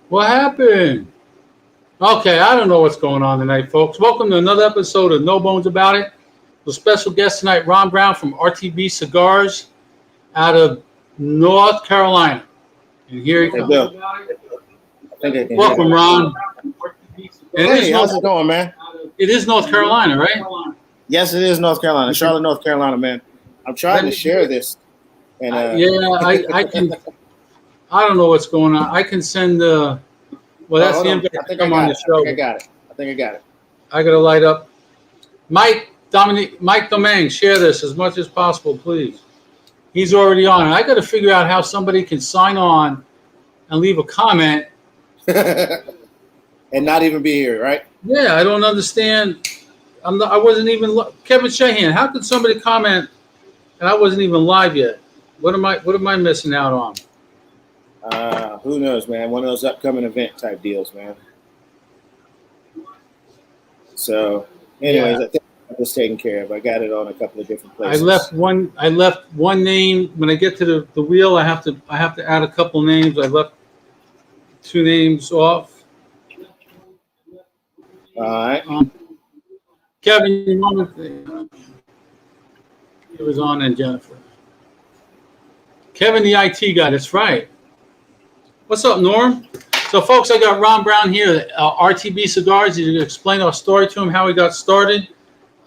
What happened? Okay, I don't know what's going on tonight, folks. Welcome to another episode of No Bones About It. The special guest tonight, Ron Brown from RTB Cigars out of North Carolina. And here he Hey, comes. Bill. I think I can Welcome, hear Ron. Hey, how's it going, man? It is North Carolina, right? Yes, it is North Carolina. Charlotte, North Carolina, man. I'm trying to share this. And I can. I don't know what's going on. I can send well, that's the invite to come on the show. I think I got it. I got to light up. Mike Domingue, share this as much as possible, please. He's already on. I got to figure out how somebody can sign on and leave a comment and not even be here, right? Yeah, I don't understand. I wasn't even Kevin Shahan. How could somebody comment and I wasn't even live yet? What am I missing out on? Who knows, man? One of those upcoming event type deals, man. So, anyways, I think it was taken care of. I got it on a couple of different places. I left one name. When I get to the wheel, I have to add a couple names. I left two names off. All right. Kevin, you want to? It was on and Jennifer. Kevin, the IT guy. That's right. What's up, Norm? So, folks, I got Ron Brown here, RTB Cigars. He's going to explain our story to him, how he got started,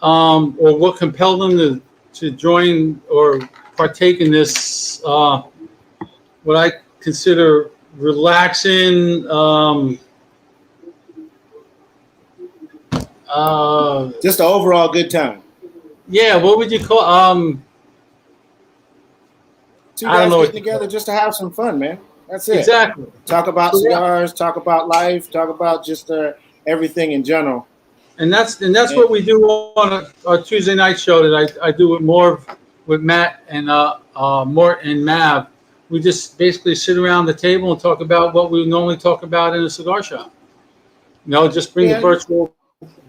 or what compelled him to join or partake in this, what I consider relaxing, just an overall good time. Yeah, what would you call? Two guys getting together just to have some fun, man. That's it. Exactly. Talk about cigars, talk about life, talk about just everything in general. And that's what we do on our Tuesday night show that I do with Matt and Mort and Mav. We just basically sit around the table and talk about what we normally talk about in a cigar shop. Just bring the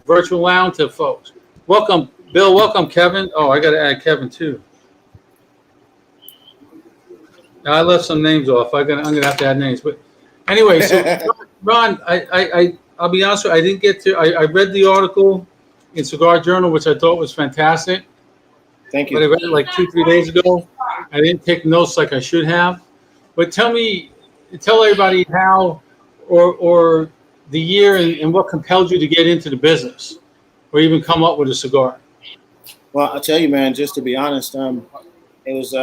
virtual lounge to folks. Welcome, Bill. Welcome, Kevin. Oh, I got to add Kevin too. I left some names off. I'm gonna have to add names, but anyway. So Ron, I'll be honest with you. I didn't get to. I read the article in Cigar Journal, which I thought was fantastic. Thank you. But I read it like 2-3 days ago. I didn't take notes like I should have. But tell everybody how or the year and what compelled you to get into the business, or even come up with a cigar. Well, I'll tell you, man. Just to be honest, it was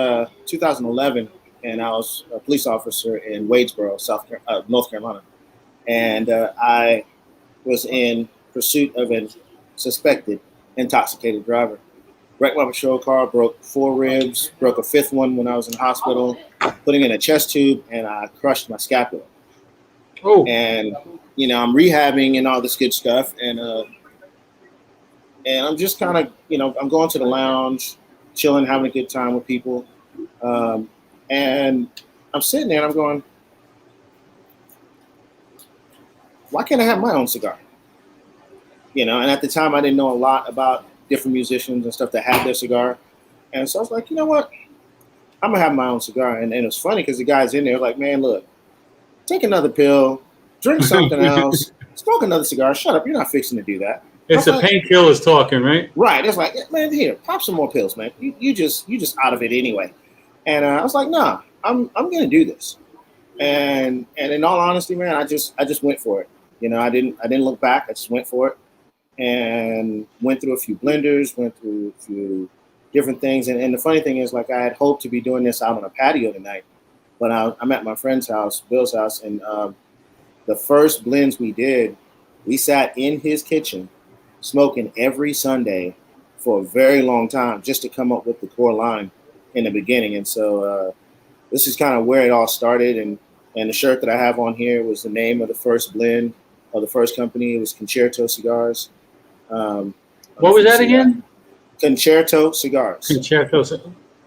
2011. And I was a police officer in Wadesboro, North Carolina. And I was in pursuit of a suspected intoxicated driver. Wrecked my patrol car, broke 4 ribs, broke a 5th one when I was in the hospital, putting in a chest tube, and I crushed my scapula. Oh. And, I'm rehabbing and all this good stuff. And I'm just kind of, I'm going to the lounge, chilling, having a good time with people. And I'm sitting there and I'm going, why can't I have my own cigar? And at the time I didn't know a lot about different musicians and stuff that had their cigar. And so I was like, you know what? I'm going to have my own cigar. And it was funny because the guys in there like, man, look, take another pill, drink something else, smoke another cigar. Shut up. You're not fixing to do that. It's the painkillers talking, right? Right. It's like, man, here, pop some more pills, man. You just out of it anyway. And I was like, nah, I'm going to do this. And in all honesty, man, I just went for it. I didn't look back. I just went for it and went through a few blenders, went through a few different things. And the funny thing is, like, I had hoped to be doing this out on a patio tonight, but I'm at my friend's house, Bill's house. And the first blends we did, we sat in his kitchen smoking every Sunday for a very long time just to come up with the core line in the beginning. And so this is kind of where it all started. And the shirt that I have on here was the name of the first blend of the first company. It was Concerto Cigars. What was that again? Concerto Cigars. Concerto.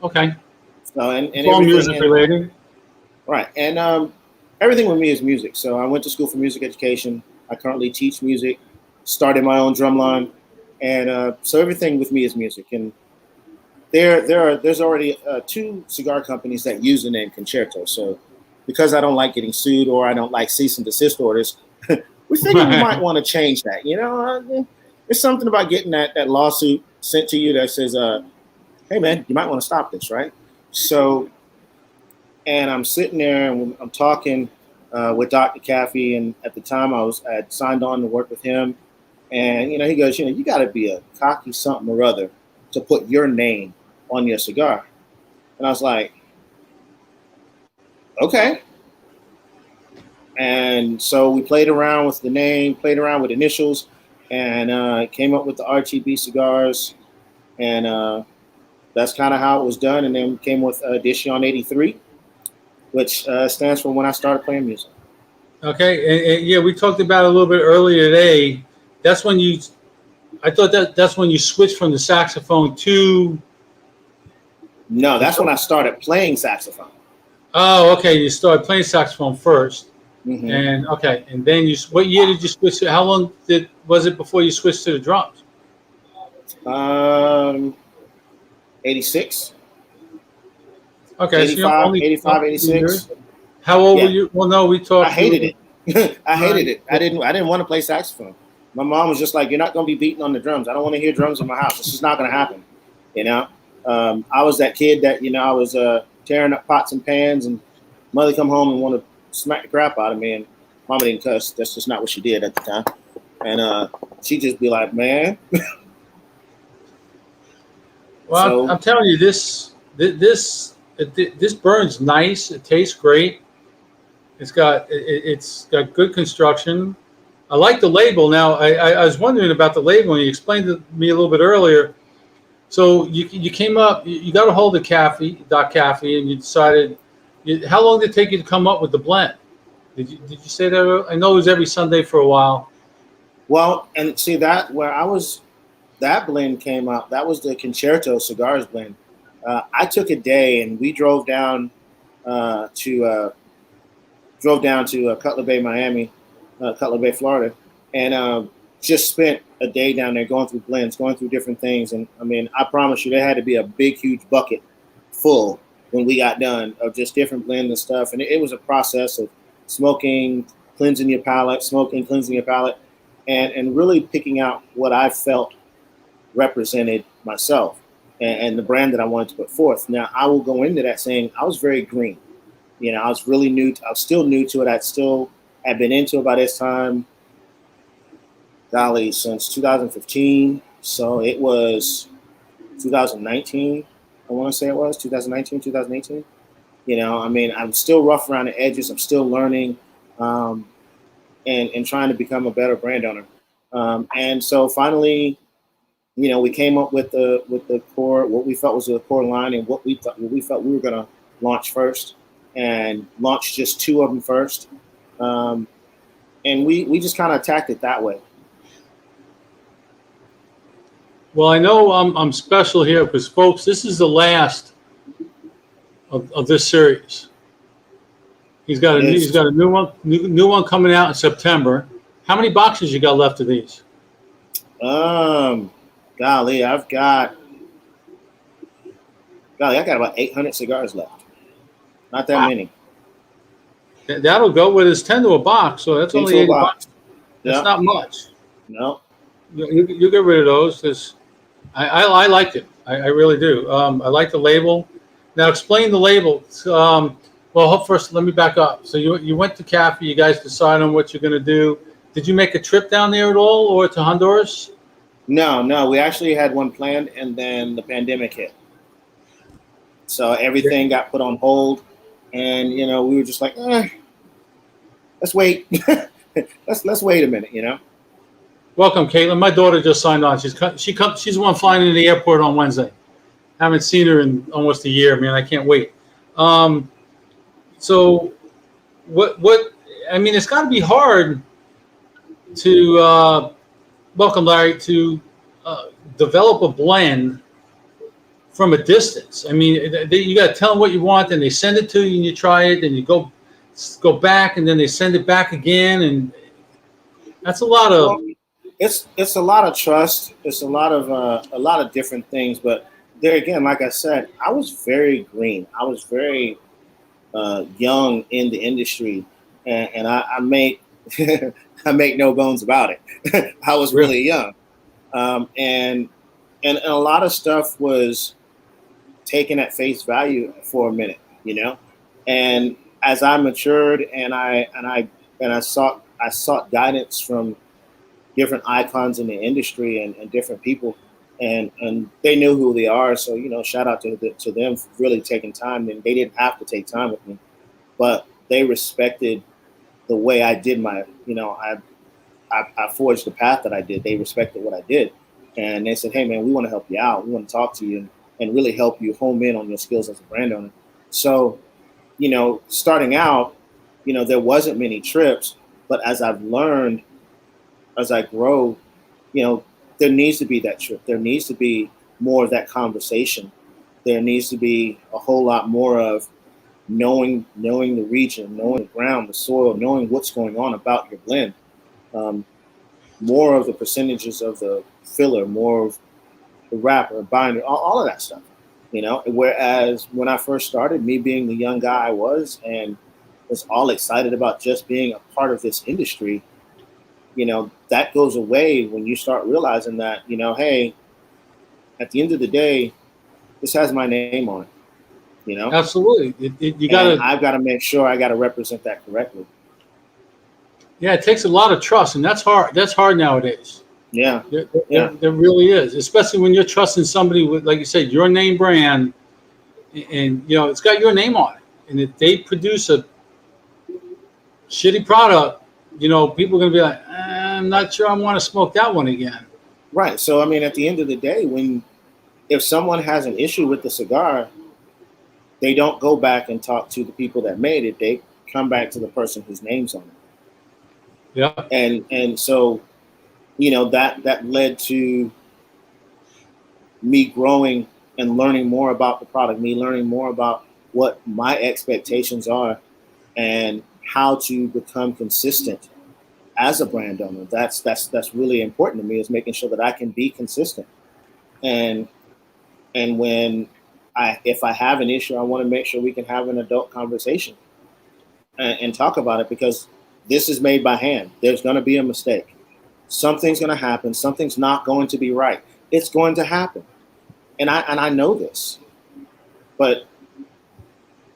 Okay. And it's all music related. Right. And everything with me is music. So I went to school for music education. I currently teach music, started my own drum line. And so everything with me is music. And there's already 2 cigar companies that use the name Concerto. So because I don't like getting sued or I don't like cease and desist orders, we figured we might want to change that. There's something about getting that lawsuit sent to you that says, hey, man, you might want to stop this, right? So, and I'm sitting there and I'm talking with Dr. Caffey, and at the time I had signed on to work with him, and he goes, you got to be a cocky something or other to put your name on your cigar. And I was like, okay. And so we played around with the name, played around with initials, and came up with the Rtb cigars, and that's kind of how it was done. And then we came with Edition 83, which stands for when I started playing music. Okay, and yeah, we talked about it a little bit earlier today. That's when I thought that's when you switched from the saxophone to. No, that's when I started playing saxophone. Oh, okay. You started playing saxophone first, Mm-hmm. and okay, and then what year did you switch to? How long was it before you switched to the drums? 86. Okay, 85, 86. Years. How old were you? Well, no, we talked. I hated it. I hated it. I didn't want to play saxophone. My mom was just like, "You're not going to be beating on the drums. I don't want to hear drums in my house. It's just not going to happen." I was that kid that I was tearing up pots and pans, and mother come home and want to smack the crap out of me, and mama didn't cuss. That's just not what she did at the time, and she'd just be like, "Man." Well, So, I'm telling you, this burns nice. It tastes great. It's got good construction. I like the label. Now, I was wondering about the label, and you explained to me a little bit earlier. So you came up, you got a hold of Doc Caffey, and you decided. How long did it take you to come up with the blend? Did you say that? I know it was every Sunday for a while. Well, and see that blend came out. That was the Concerto Cigars blend. I took a day, and we drove down to Cutler Bay, Miami, Cutler Bay, Florida, and just spent a day down there going through blends, going through different things. And I mean, I promise you, there had to be a big, huge bucket full when we got done of just different blends and stuff. And it was a process of smoking, cleansing your palate, and really picking out what I felt represented myself and the brand that I wanted to put forth. Now, I will go into that saying I was very green. I was really new. I was still new to it. I'd been into it by this time, since 2015. So it was 2019. I want to say it was 2019, 2018. I mean, I'm still rough around the edges. I'm still learning and trying to become a better brand owner. And so finally, we came up with the core, what we felt was the core line, and what we felt we were going to launch first, and launched just 2 of them first. And we just kind of attacked it that way. Well, I know I'm special here because, folks, this is the last of this series. He's got a new one coming out in September. How many boxes you got left of these? Golly, I got about 800 cigars left. Not that many. That'll go with his 10 to a box, so that's only 80 bucks. That's not much. No. You get rid of those because I liked it. I really do. I like the label. Now explain the label. Well, first let me back up. So you went to Caffey. You guys decided on what you're going to do. Did you make a trip down there at all, or to Honduras? No. We actually had one planned, and then the pandemic hit. So everything got put on hold, and we were just like, let's wait. let's wait a minute. Welcome, Caitlin. My daughter just signed on. She's the one flying into the airport on Wednesday. Haven't seen her in almost a year, man. I can't wait. So what? I mean, it's got to be hard to welcome, Larry, to develop a blend from a distance. I mean, you got to tell them what you want, and they send it to you, and you try it, and you go back, and then they send it back again, and that's a lot of. It's a lot of trust. It's a lot of different things. But there again, like I said, I was very green. I was very young in the industry, and I make I make no bones about it. I was really young, and a lot of stuff was taken at face value for a minute, you know. And as I matured and I sought guidance from different icons in the industry and different people, and they knew who they are. So shout out to them for really taking time. And they didn't have to take time with me, but they respected the way I did my, I forged the path that I did. They respected what I did, and they said, "Hey, man, we want to help you out. We want to talk to you and really help you home in on your skills as a brand owner." So, starting out, there wasn't many trips, but as I've learned, as I grow, there needs to be that trip. There needs to be more of that conversation. There needs to be a whole lot more of knowing the region, knowing the ground, the soil, knowing what's going on about your blend. More of the percentages of the filler, more of the wrapper, binder, all of that stuff. Whereas when I first started, me being the young guy I was and was all excited about just being a part of this industry, that goes away when you start realizing that, hey, at the end of the day, this has my name on it. Absolutely. I've got to make sure I got to represent that correctly. Yeah, it takes a lot of trust, and that's hard. That's hard nowadays. Yeah. There really is, especially when you're trusting somebody with, like you said, your name brand, and it's got your name on it. And if they produce a shitty product, people are going to be like, I'm not sure I want to smoke that one again. Right. So, I mean, at the end of the day, if someone has an issue with the cigar, they don't go back and talk to the people that made it. They come back to the person whose name's on it. Yeah. And so, that led to me growing and learning more about the product, me learning more about what my expectations are and how to become consistent as a brand owner. That's really important to me, is making sure that I can be consistent. And when if I have an issue, I want to make sure we can have an adult conversation and talk about it, because this is made by hand. There's going to be a mistake. Something's going to happen. Something's not going to be right. It's going to happen. And I know this, but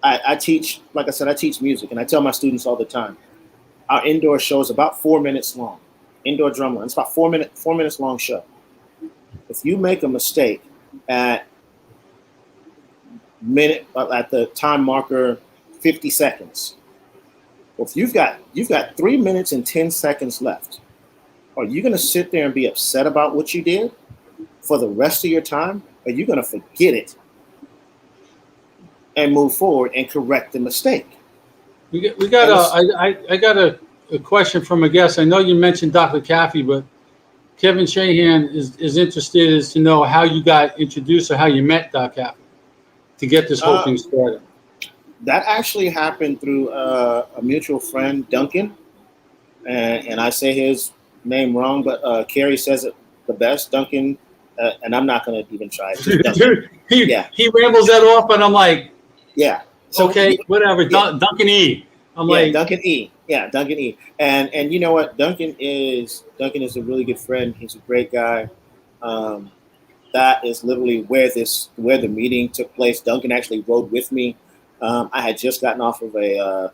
I teach, like I said, I teach music, and I tell my students all the time, our indoor show is about 4 minutes long. Indoor drumline, it's about 4 minutes long show. If you make a mistake at the time marker 50 seconds, well, if you've got 3 minutes and 10 seconds left, are you going to sit there and be upset about what you did for the rest of your time? Or are you going to forget it and move forward and correct the mistake? I got a question from a guest. I know you mentioned Dr. Caffey, but Kevin Shahan is interested to know how you got introduced or how you met Doc Caffey to get this whole thing started. That actually happened through a mutual friend, Duncan, and I say his name wrong, but Carrie says it the best, Duncan, and I'm not going to even try it. He rambles that off, and I'm like, yeah, so, okay, whatever. Yeah. Duncan E. Duncan E. Yeah, Duncan E. And you know what? Duncan is a really good friend. He's a great guy. That is literally where the meeting took place. Duncan actually rode with me. I had just gotten off of I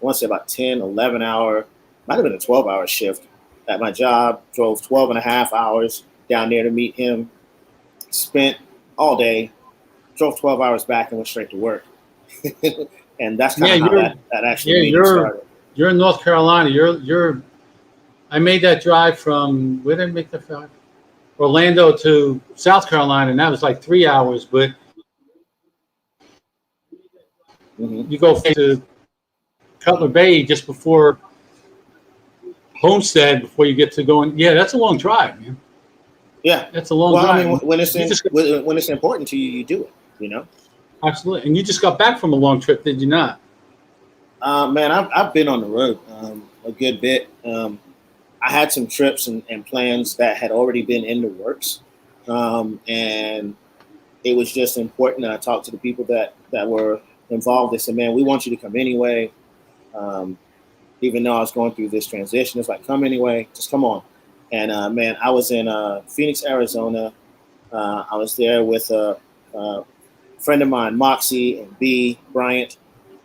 want to say about 10, 11 hour, might have been a 12-hour shift at my job. Drove 12 and a half hours down there to meet him. Spent all day, drove 12 hours back and went straight to work. And that's kind of how that actually started. You're in North Carolina. I made that drive from, where did I make that drive? Orlando to South Carolina, and that was like 3 hours. But you go to Cutler Bay just before Homestead, before you get to going. Yeah, that's a long drive, man. Yeah, that's a long drive. I mean, when it's important to you, you do it. Absolutely. And you just got back from a long trip, did you not? Man, I've been on the road a good bit. I had some trips and plans that had already been in the works. And it was just important that I talked to the people that were involved. They said, man, we want you to come anyway. Even though I was going through this transition, it's like, come anyway, just come on. And man, I was in Phoenix, Arizona. I was there with a friend of mine, Moxie and B Bryant,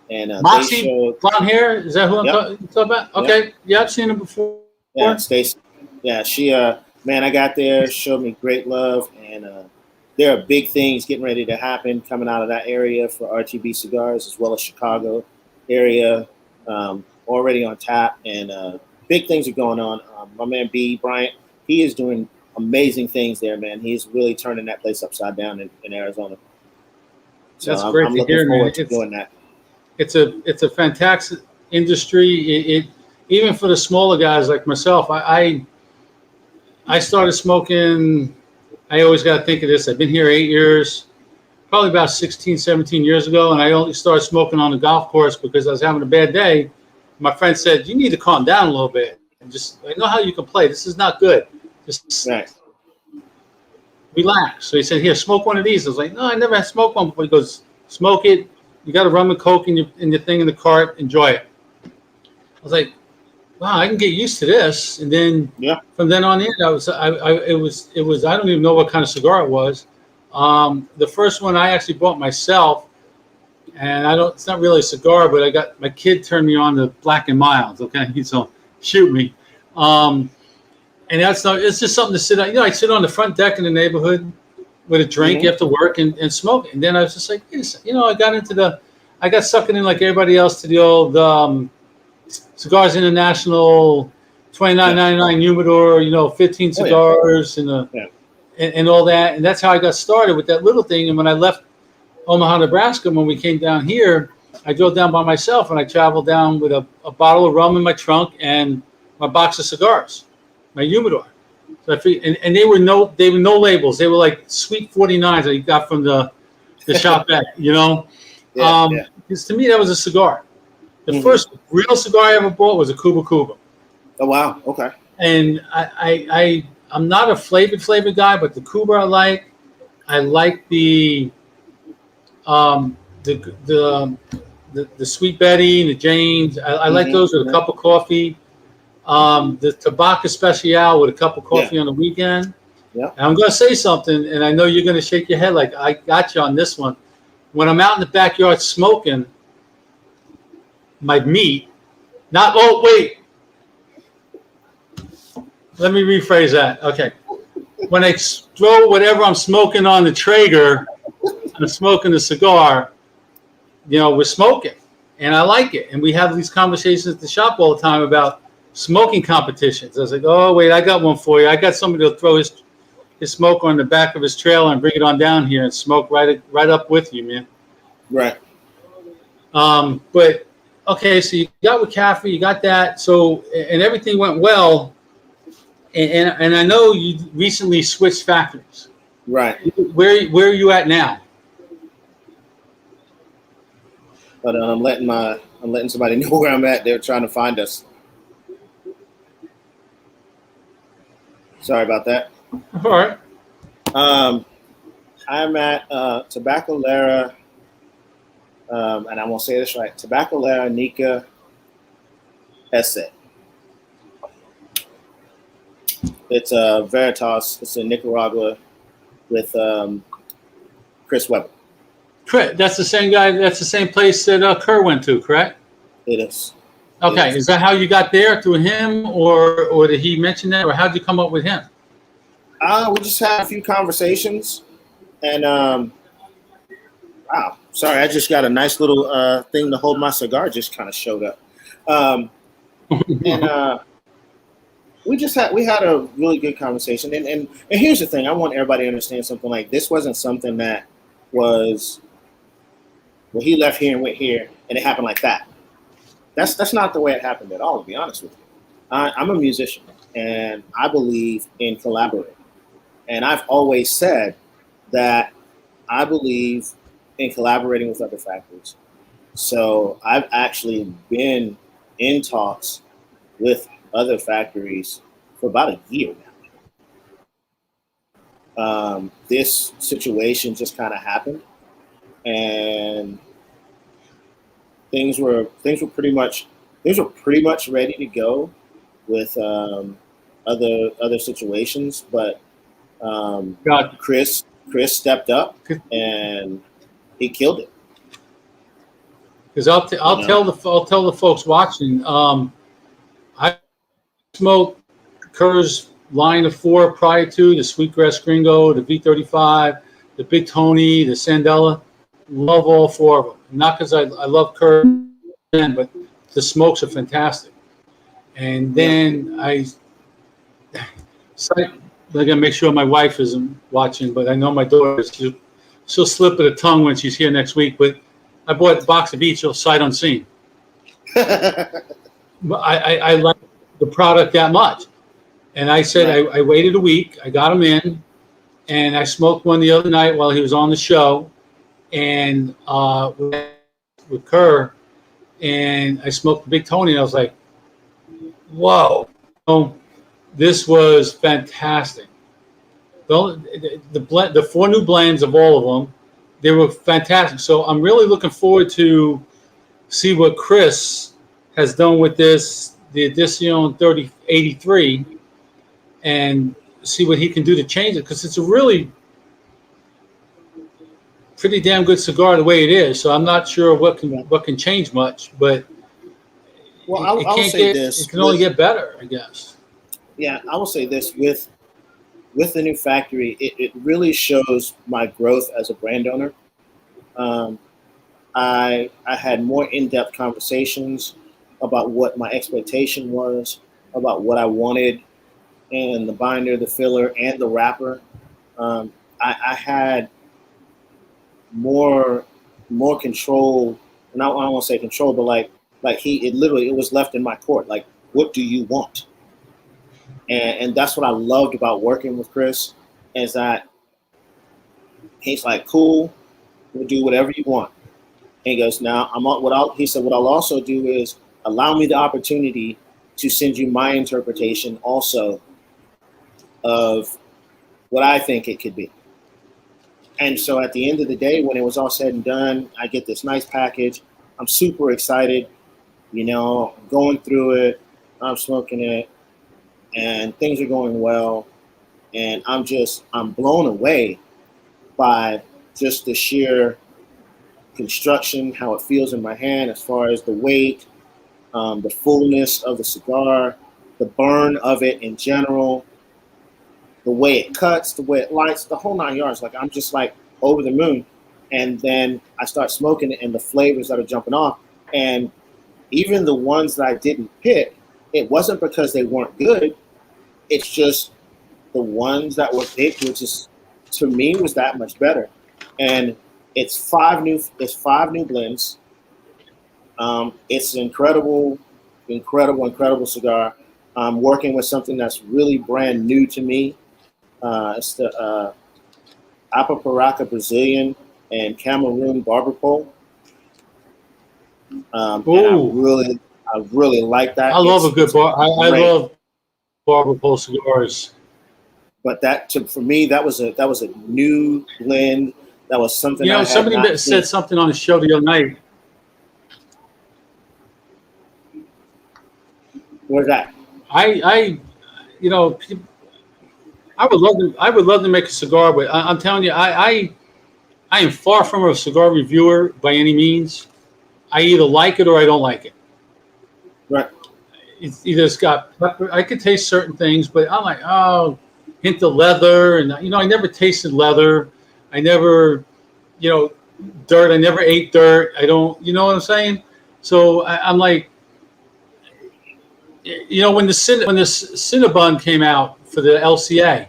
and Moxie, they showed blonde hair. Is that who I'm talking about? Okay, yeah, I've seen him before. Yeah, Stacy. Yeah, she. Man, I got there, showed me great love, and there are big things getting ready to happen coming out of that area for RTB Cigars, as well as Chicago area, already on tap, and big things are going on. My man B Bryant, he is doing amazing things there, man. He's really turning that place upside down in Arizona. So That's great I'm to looking hear, forward man. to doing that. It's a fantastic industry. It even for the smaller guys like myself. I started smoking. I always got to think of this. I've been here 8 years, probably about 16, 17 years ago, and I only started smoking on the golf course because I was having a bad day. My friend said, "You need to calm down a little bit. And just I know how you can play. This is not good. Just Right. relax." So he said, "Here, smoke one of these." I was like, "No, I never had smoked one before." He goes, "Smoke it. You got a rum and coke in your thing in the cart. Enjoy it." I was like, "Wow, I can get used to this." And then from then on in, it was I don't even know what kind of cigar it was. The first one I actually bought myself, and it's not really a cigar, but I got my kid turned me on to Black and Milds. Okay, so shoot me. And it's just something to sit on. I sit on the front deck in the neighborhood with a drink after work and smoke it. And then I was just like, I got sucking in like everybody else to the old Cigars International, $29.99 humidor, 15 cigars and all that. And that's how I got started with that little thing. And when I left Omaha, Nebraska, when we came down here, I drove down by myself and I traveled down with a bottle of rum in my trunk and my box of cigars, my humidor. So and they were no labels. They were like sweet 49s that you got from the shop back, because to me that was a cigar. The first real cigar I ever bought was a Cuba Cuba. Oh wow, okay. And I'm not a flavored guy, but the Cuba I like. I like the Sweet Betty and the Janes. I like those with a cup of coffee. The Tobacco Special with a cup of coffee on the weekend. Yeah. And I'm going to say something, and I know you're going to shake your head like I got you on this one. When I'm out in the backyard smoking my meat, let me rephrase that. Okay. When I throw whatever I'm smoking on the Traeger, I'm smoking a cigar, we're smoking, and I like it. And we have these conversations at the shop all the time about smoking competitions. I was like, oh, wait, I got one for you. I got somebody to throw his smoke on the back of his trailer and bring it on down here and smoke right up with you, man. Right. But, okay, so you got with Caffrey, you got that. So, and everything went well. And I know you recently switched factories. Right. Where are you at now? But I'm letting somebody know where I'm at. They're trying to find us. Sorry about that. All right. I'm at Tabacalera, and I won't say this right. Tabacalera Nica Ese. It's Veritas. It's in Nicaragua with Chris Webber. Correct. That's the same guy. That's the same place that Kerr went to, correct? It is. Okay. Is that how you got there, through him, or did he mention that, or how'd you come up with him? We just had a few conversations, and wow, sorry, I just got a nice little thing to hold my cigar. Just kind of showed up, and we had a really good conversation. And here's the thing: I want everybody to understand something. Like, this wasn't something that was, well, he left here and went here, and it happened like that. That's not the way it happened at all, to be honest with you. I'm a musician, and I believe in collaborating. And I've always said that I believe in collaborating with other factories. So I've actually been in talks with other factories for about a year now. This situation just kind of happened, and things were pretty much ready to go with other situations, but Chris stepped up and he killed it. Because I'll tell the folks watching. I smoked Kerr's line of 4 prior to the Sweetgrass Gringo, the V35, the Big Tony, the Sandella. Love all 4 of them. Not because I love Kerr, but the smokes are fantastic. And then I gotta make sure my wife isn't watching, but I know my daughter is. She'll slip of the tongue when she's here next week. But I bought a box of each, sight unseen. I like the product that much. And I said, I waited a week. I got him in, and I smoked one the other night while he was on the show, and with Kerr, and I smoked the Big Tony, and I was like, whoa. So this was fantastic. The 4 new blends of all of them, they were fantastic. So I'm really looking forward to see what Chris has done with this, the Edición 3083, and see what he can do to change it, because it's a really pretty damn good cigar the way it is. So I'm not sure what can change much, but I'll say this: it can only get better, I guess. Yeah, I will say this with the new factory, it really shows my growth as a brand owner. I had more in-depth conversations about what my expectation was, about what I wanted in the binder, the filler, and the wrapper. I had more control, and I don't want to say control, but it was left in my court. Like, what do you want? And that's what I loved about working with Chris, is that he's like, cool, we'll do whatever you want. And he goes, now he said, what I'll also do is allow me the opportunity to send you my interpretation also of what I think it could be. And so at the end of the day, when it was all said and done, I get this nice package. I'm super excited, going through it. I'm smoking it, and things are going well. And I'm blown away by just the sheer construction, how it feels in my hand as far as the weight, the fullness of the cigar, the burn of it in general, the way it cuts, the way it lights, the whole 9 yards. Like, I'm just like over the moon. And then I start smoking it, and the flavors that are jumping off. And even the ones that I didn't pick, it wasn't because they weren't good. It's just the ones that were picked, which is, to me, was that much better. And it's 5 new blends. It's an incredible cigar. I'm working with something that's really brand new to me. It's the Apaparaca Brazilian and Cameroon Barber Pole. And I really like that. I love a good bar. I love Barber Pole cigars. But for me, that was a new blend. That was something. Somebody said something on the show the other night. Where's that? I would love to make a cigar, but I'm telling you, I am far from a cigar reviewer by any means. I either like it or I don't like it. Right. It's got pepper. I could taste certain things, but I'm like, hint of leather, and I never tasted leather. I never, dirt. I never ate dirt. I don't. You know what I'm saying? So I'm like, when the Cinnabon came out for the LCA,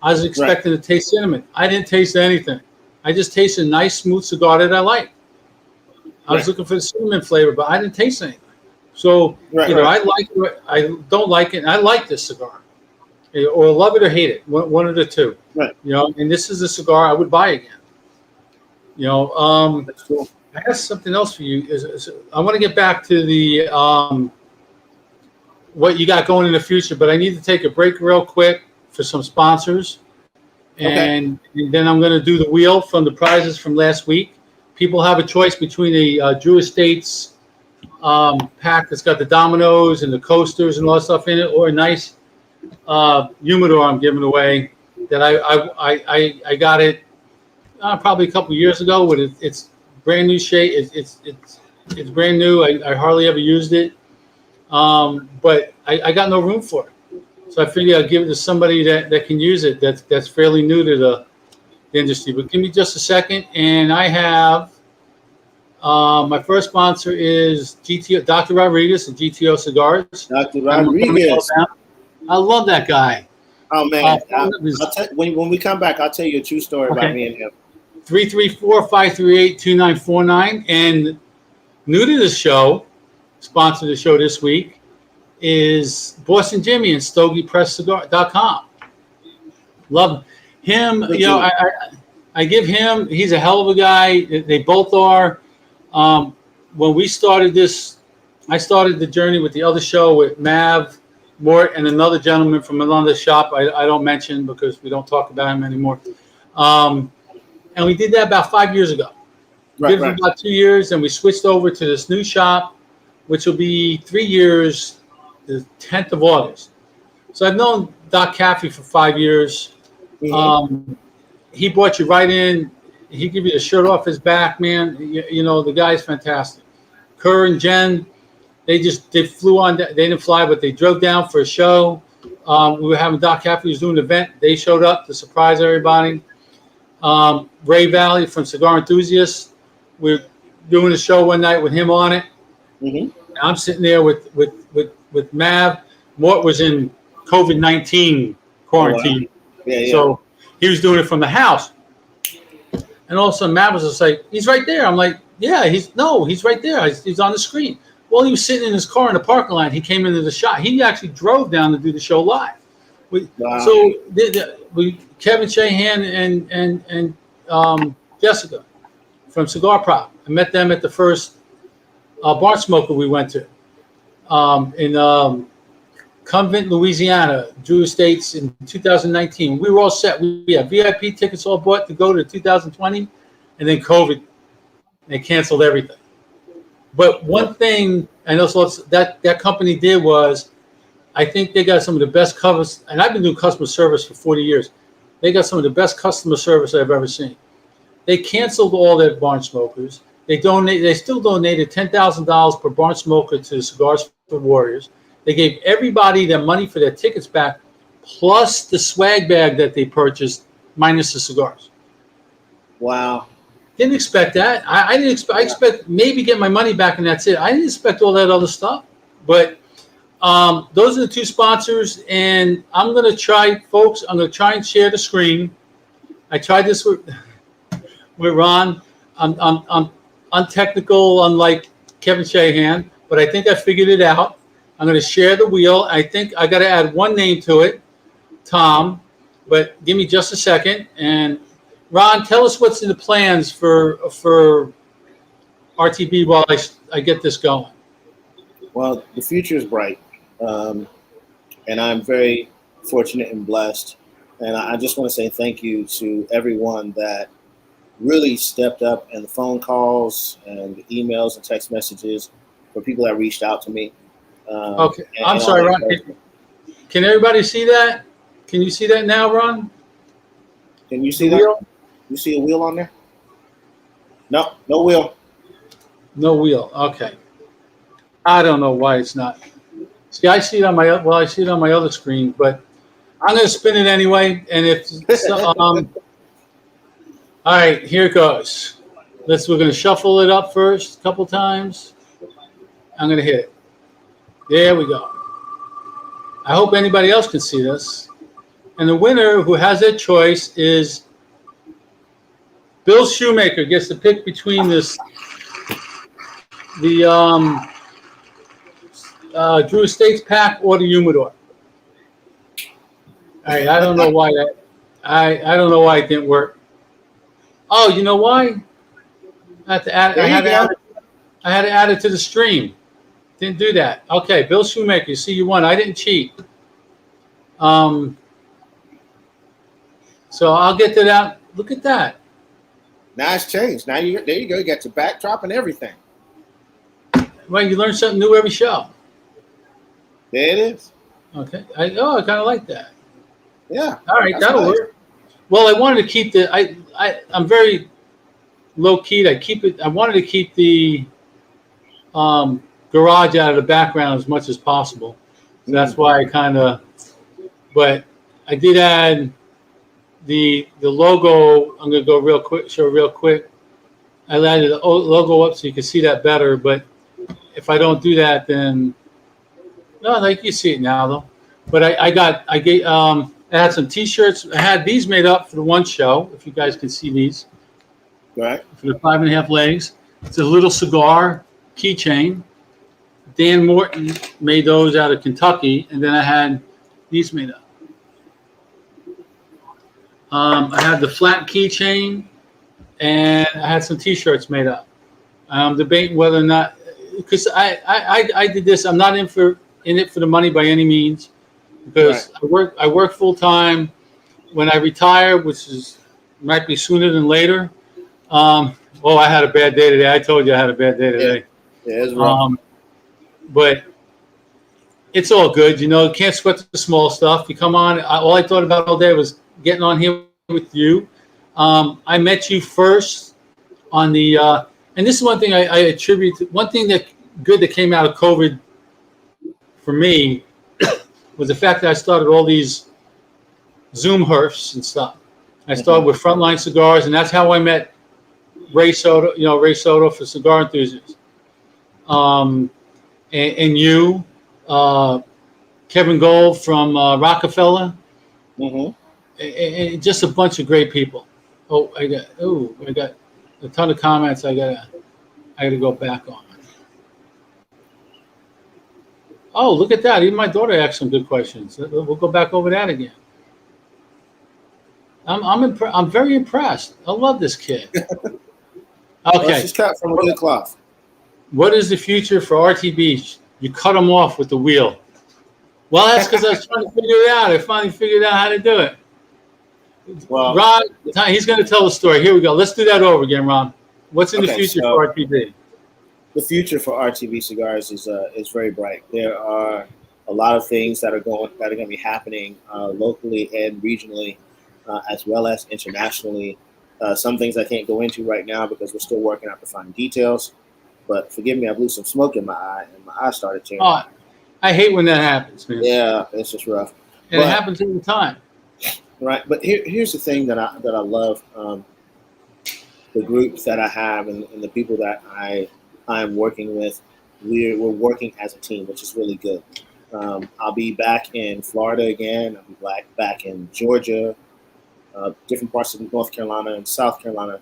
I was expecting to taste cinnamon. I didn't taste anything. I just tasted a nice, smooth cigar that I like. I was looking for the cinnamon flavor, but I didn't taste anything. So either I like it, I don't like it, and I like this cigar. Or love it or hate it, one of the two. Right. And this is a cigar I would buy again. That's cool. I have something else for you. I want to get back to the what you got going in the future, but I need to take a break real quick for some sponsors. And then I'm going to do the wheel from the prizes from last week. people have a choice between the Drew Estates pack that's got the dominoes and the coasters and all that stuff in it, or a nice humidor I'm giving away that I got it probably a couple years ago. With it's brand new shade. It's brand new. I hardly ever used it, but I got no room for it. So I figured I'd give it to somebody that can use it. That's fairly new to the industry. But give me just a second, and I have my first sponsor is GTO Dr. Rodriguez and GTO Cigars. Dr. Rodriguez. I love that guy. Oh man, when we come back, I'll tell you a true story about me and him. 334-538-2949. And new to the show, sponsor the show this week, is Boston Jimmy and StogiePressCigar.com. Love him. You know, I give him. He's a hell of a guy. They both are. When we started this, I started the journey with the other show with Mav Mort and another gentleman from another shop I don't mention because we don't talk about him anymore. And we did that about 5 years ago. Right. About 2 years, and we switched over to this new shop, which will be 3 years, the 10th of August. So I've known Doc Caffey for 5 years. Mm-hmm. He brought you right in. He give you the shirt off his back, man. You know, the guy's fantastic. Kerr and Jen, they flew on. They didn't fly, but they drove down for a show. We were having Doc Caffey was doing an event. They showed up to surprise everybody. Ray Valley from Cigar Enthusiasts. We're doing a show one night with him on it. Mm-hmm. I'm sitting there with Mav. Mort was in COVID-19 quarantine. Oh, wow. Yeah. So he was doing it from the house. And all of a sudden, Matt was just like, he's right there. I'm like, yeah, he's right there. He's on the screen. Well, he was sitting in his car in the parking lot. He came into the shop. He actually drove down to do the show live. Wow. So Kevin Shahan and Jessica from Cigar Prop. I met them at the first bar smoker we went to in Convent, Louisiana, Drew Estates in 2019. We were all set. We had VIP tickets all bought to go to 2020, and then COVID, they canceled everything. But one thing I know that company did was, I think they got some of the best covers, and I've been doing customer service for 40 years. They got some of the best customer service I've ever seen. They canceled all their barn smokers. They still donated $10,000 per barn smoker to the Cigars for Warriors. They gave everybody their money for their tickets back, plus the swag bag that they purchased, minus the cigars. Wow. Didn't expect that. I didn't expect. I expect maybe get my money back and that's it. I didn't expect all that other stuff. But those are the two sponsors, and I'm gonna try, folks. I'm gonna try and share the screen. I tried this with Ron. I'm untechnical, unlike Kevin Shahan, but I think I figured it out. I'm going to share the wheel. I think I got to add one name to it, Tom, but give me just a second. And Ron, tell us what's in the plans for RTB while I get this going. Well, the future is bright, and I'm very fortunate and blessed. And I just want to say thank you to everyone that really stepped up, and the phone calls and the emails and text messages for people that reached out to me. Okay, I'm sorry, Ron. Can everybody see that? Can you see that now, Ron? Can you see that? Wheel? You see a wheel on there? No, no wheel. No wheel. Okay. I don't know why it's not. See, I see it on my other screen, but I'm going to spin it anyway. And if all right, here it goes. We're going to shuffle it up first a couple times. I'm going to hit it. There we go. I hope anybody else can see this. And the winner who has that choice is Bill Shoemaker. Gets to pick between the Drew Estates pack or the humidor. All right, I don't know why that. I don't know why it didn't work. Oh, you know why? I had to add it to the stream. Didn't do that. Okay, Bill Shoemaker, you see you won. I didn't cheat. So I'll get to that. Look at that. Now it's changed. Now there you go. You got your backdrop and everything. Well, you learn something new every show. There it is. Okay. I kind of like that. Yeah. All right, that'll work. Well, I wanted to keep I'm very low key. I wanted to keep the garage out of the background as much as possible. So that's why I kind of. But I did add the logo. I'm gonna go real quick. Show real quick. I added the logo up so you can see that better. But if I don't do that, then no, like you see it now though. But I had some T-shirts. I had these made up for the one show. If you guys can see these, right? For the 5.5 legs. It's a little cigar keychain. Dan Morton made those out of Kentucky, and then I had these made up. I had the flat keychain, and I had some T-shirts made up. I'm debating whether or not, because I did this. I'm not in it for the money by any means, because I work full time. When I retire, which might be sooner than later. I had a bad day today. I told you I had a bad day today. Yeah, it's wrong. But it's all good, you know. Can't sweat the small stuff. You come on. All I thought about all day was getting on here with you. I met you first on the, and this is one thing I attribute to. One thing that came out of COVID for me was the fact that I started all these Zoom herfs and stuff. I started with Frontline Cigars, and that's how I met Ray Soto. You know, Ray Soto for Cigar Enthusiasts. And you, Kevin Gold from Rockefeller, and just a bunch of great people. I got a ton of comments. I gotta go back on. Oh, look at that! Even my daughter asked some good questions. We'll go back over that again. I'm very impressed. I love this kid. Okay. She's cut from a good cloth. What is the future for RTB? You cut them off with the wheel. Well, that's because I was trying to figure it out. I finally figured out how to do it. Well, Ron, he's going to tell the story. Here we go. Let's do that over again, Ron. What's in the future for RTB? The future for RTB Cigars is very bright. There are a lot of things that are going to be happening locally and regionally, as well as internationally. Some things I can't go into right now because we're still working out the fine details. But forgive me, I blew some smoke in my eye, and my eye started changing. Oh, I hate when that happens, man. Yeah, it's just rough. And it happens all the time. Right, but here's the thing that I love: the groups that I have and the people that I'm working with. We're working as a team, which is really good. I'll be back in Florida again. I'll be back in Georgia, different parts of North Carolina and South Carolina,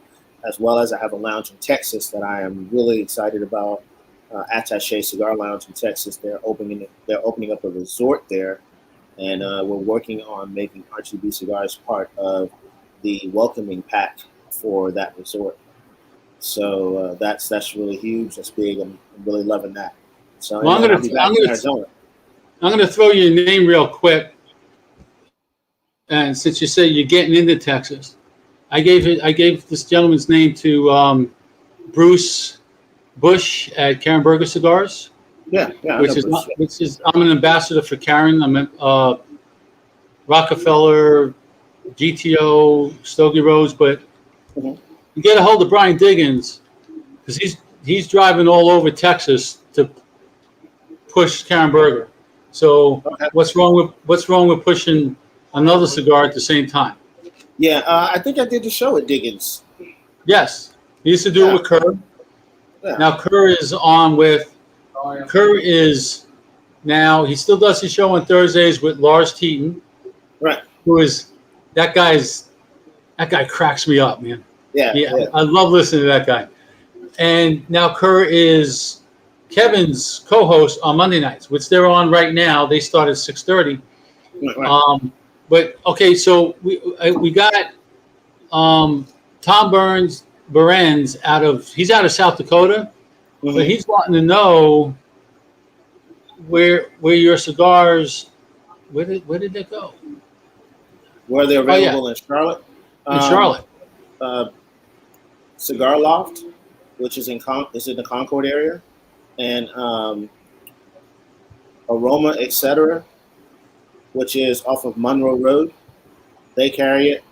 as well as I have a lounge in Texas that I am really excited about. Attaché Cigar Lounge in Texas. They're opening up a resort there, and we're working on making RTB Cigars part of the welcoming pack for that resort. So that's really huge. That's big. I'm really loving that. So well, I'm going to throw your name real quick, and since you say you're getting into Texas, I gave this gentleman's name to Bruce Bush at Karen Berger Cigars. Yeah. Which is I'm an ambassador for Karen. I'm at Rockefeller, GTO, Stogie Rose, but you get a hold of Brian Diggins because he's driving all over Texas to push Karen Berger. So what's wrong with pushing another cigar at the same time? Yeah, I think I did the show at Diggins. Yes, he used to do it with Kerr. Yeah. Now Kerr is on with. Kerr is now. He still does his show on Thursdays with Lars Teton. Right. Who is that guy cracks me up, man. Yeah. I love listening to that guy. And now Kerr is Kevin's co-host on Monday nights, which they're on right now. They start at 6:30. Right. But okay, so we got Tom Behrens out of South Dakota, but he's wanting to know where your cigars where did they go? Where they're available in Charlotte. In Charlotte. Cigar Loft, which is in the Concord area, and Aroma, etc., which is off of Monroe Road. They carry it.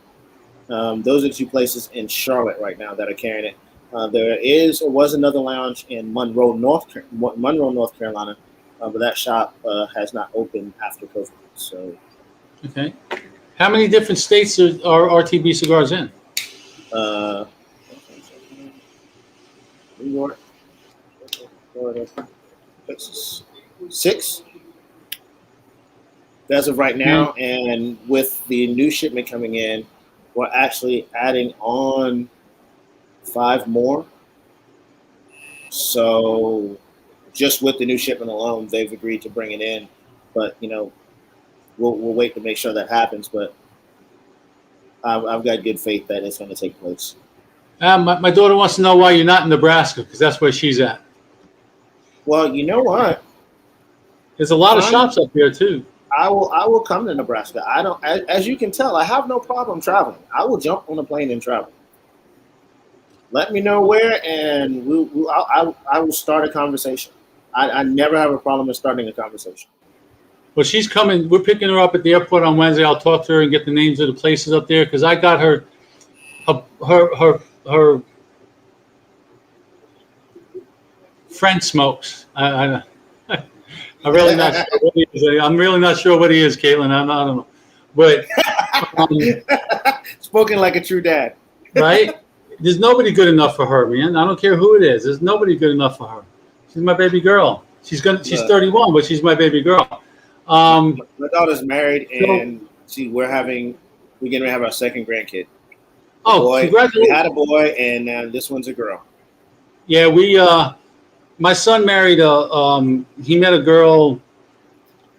Those are two places in Charlotte right now that are carrying it. There is or was another lounge in Monroe, North Carolina, but that shop has not opened after COVID. So, okay. How many different states are RTB cigars in? New York, Florida, Texas, 6 as of right now. And with the new shipment coming in, we're actually adding on 5 more. So just with the new shipment alone, they've agreed to bring it in. But, we'll wait to make sure that happens. But I've got good faith that it's going to take place. My daughter wants to know why you're not in Nebraska, because that's where she's at. Well, you know what? There's a lot of shops up here too. I will come to Nebraska. I don't, as you can tell, I have no problem traveling. I will jump on a plane and travel. Let me know where, and I will start a conversation. I never have a problem with starting a conversation. Well, she's coming. We're picking her up at the airport on Wednesday. I'll talk to her and get the names of the places up there, because I got her friend smokes. I'm really not sure what he is. I'm really not sure what he is, Caitlin. I don't know. But spoken like a true dad. Right? There's nobody good enough for her, man. I don't care who it is. There's nobody good enough for her. She's my baby girl. She's 31, but she's my baby girl. My daughter's married, and we're getting ready to have our second grandkid. Congratulations! We had a boy, and this one's a girl. Yeah, my son married he met a girl.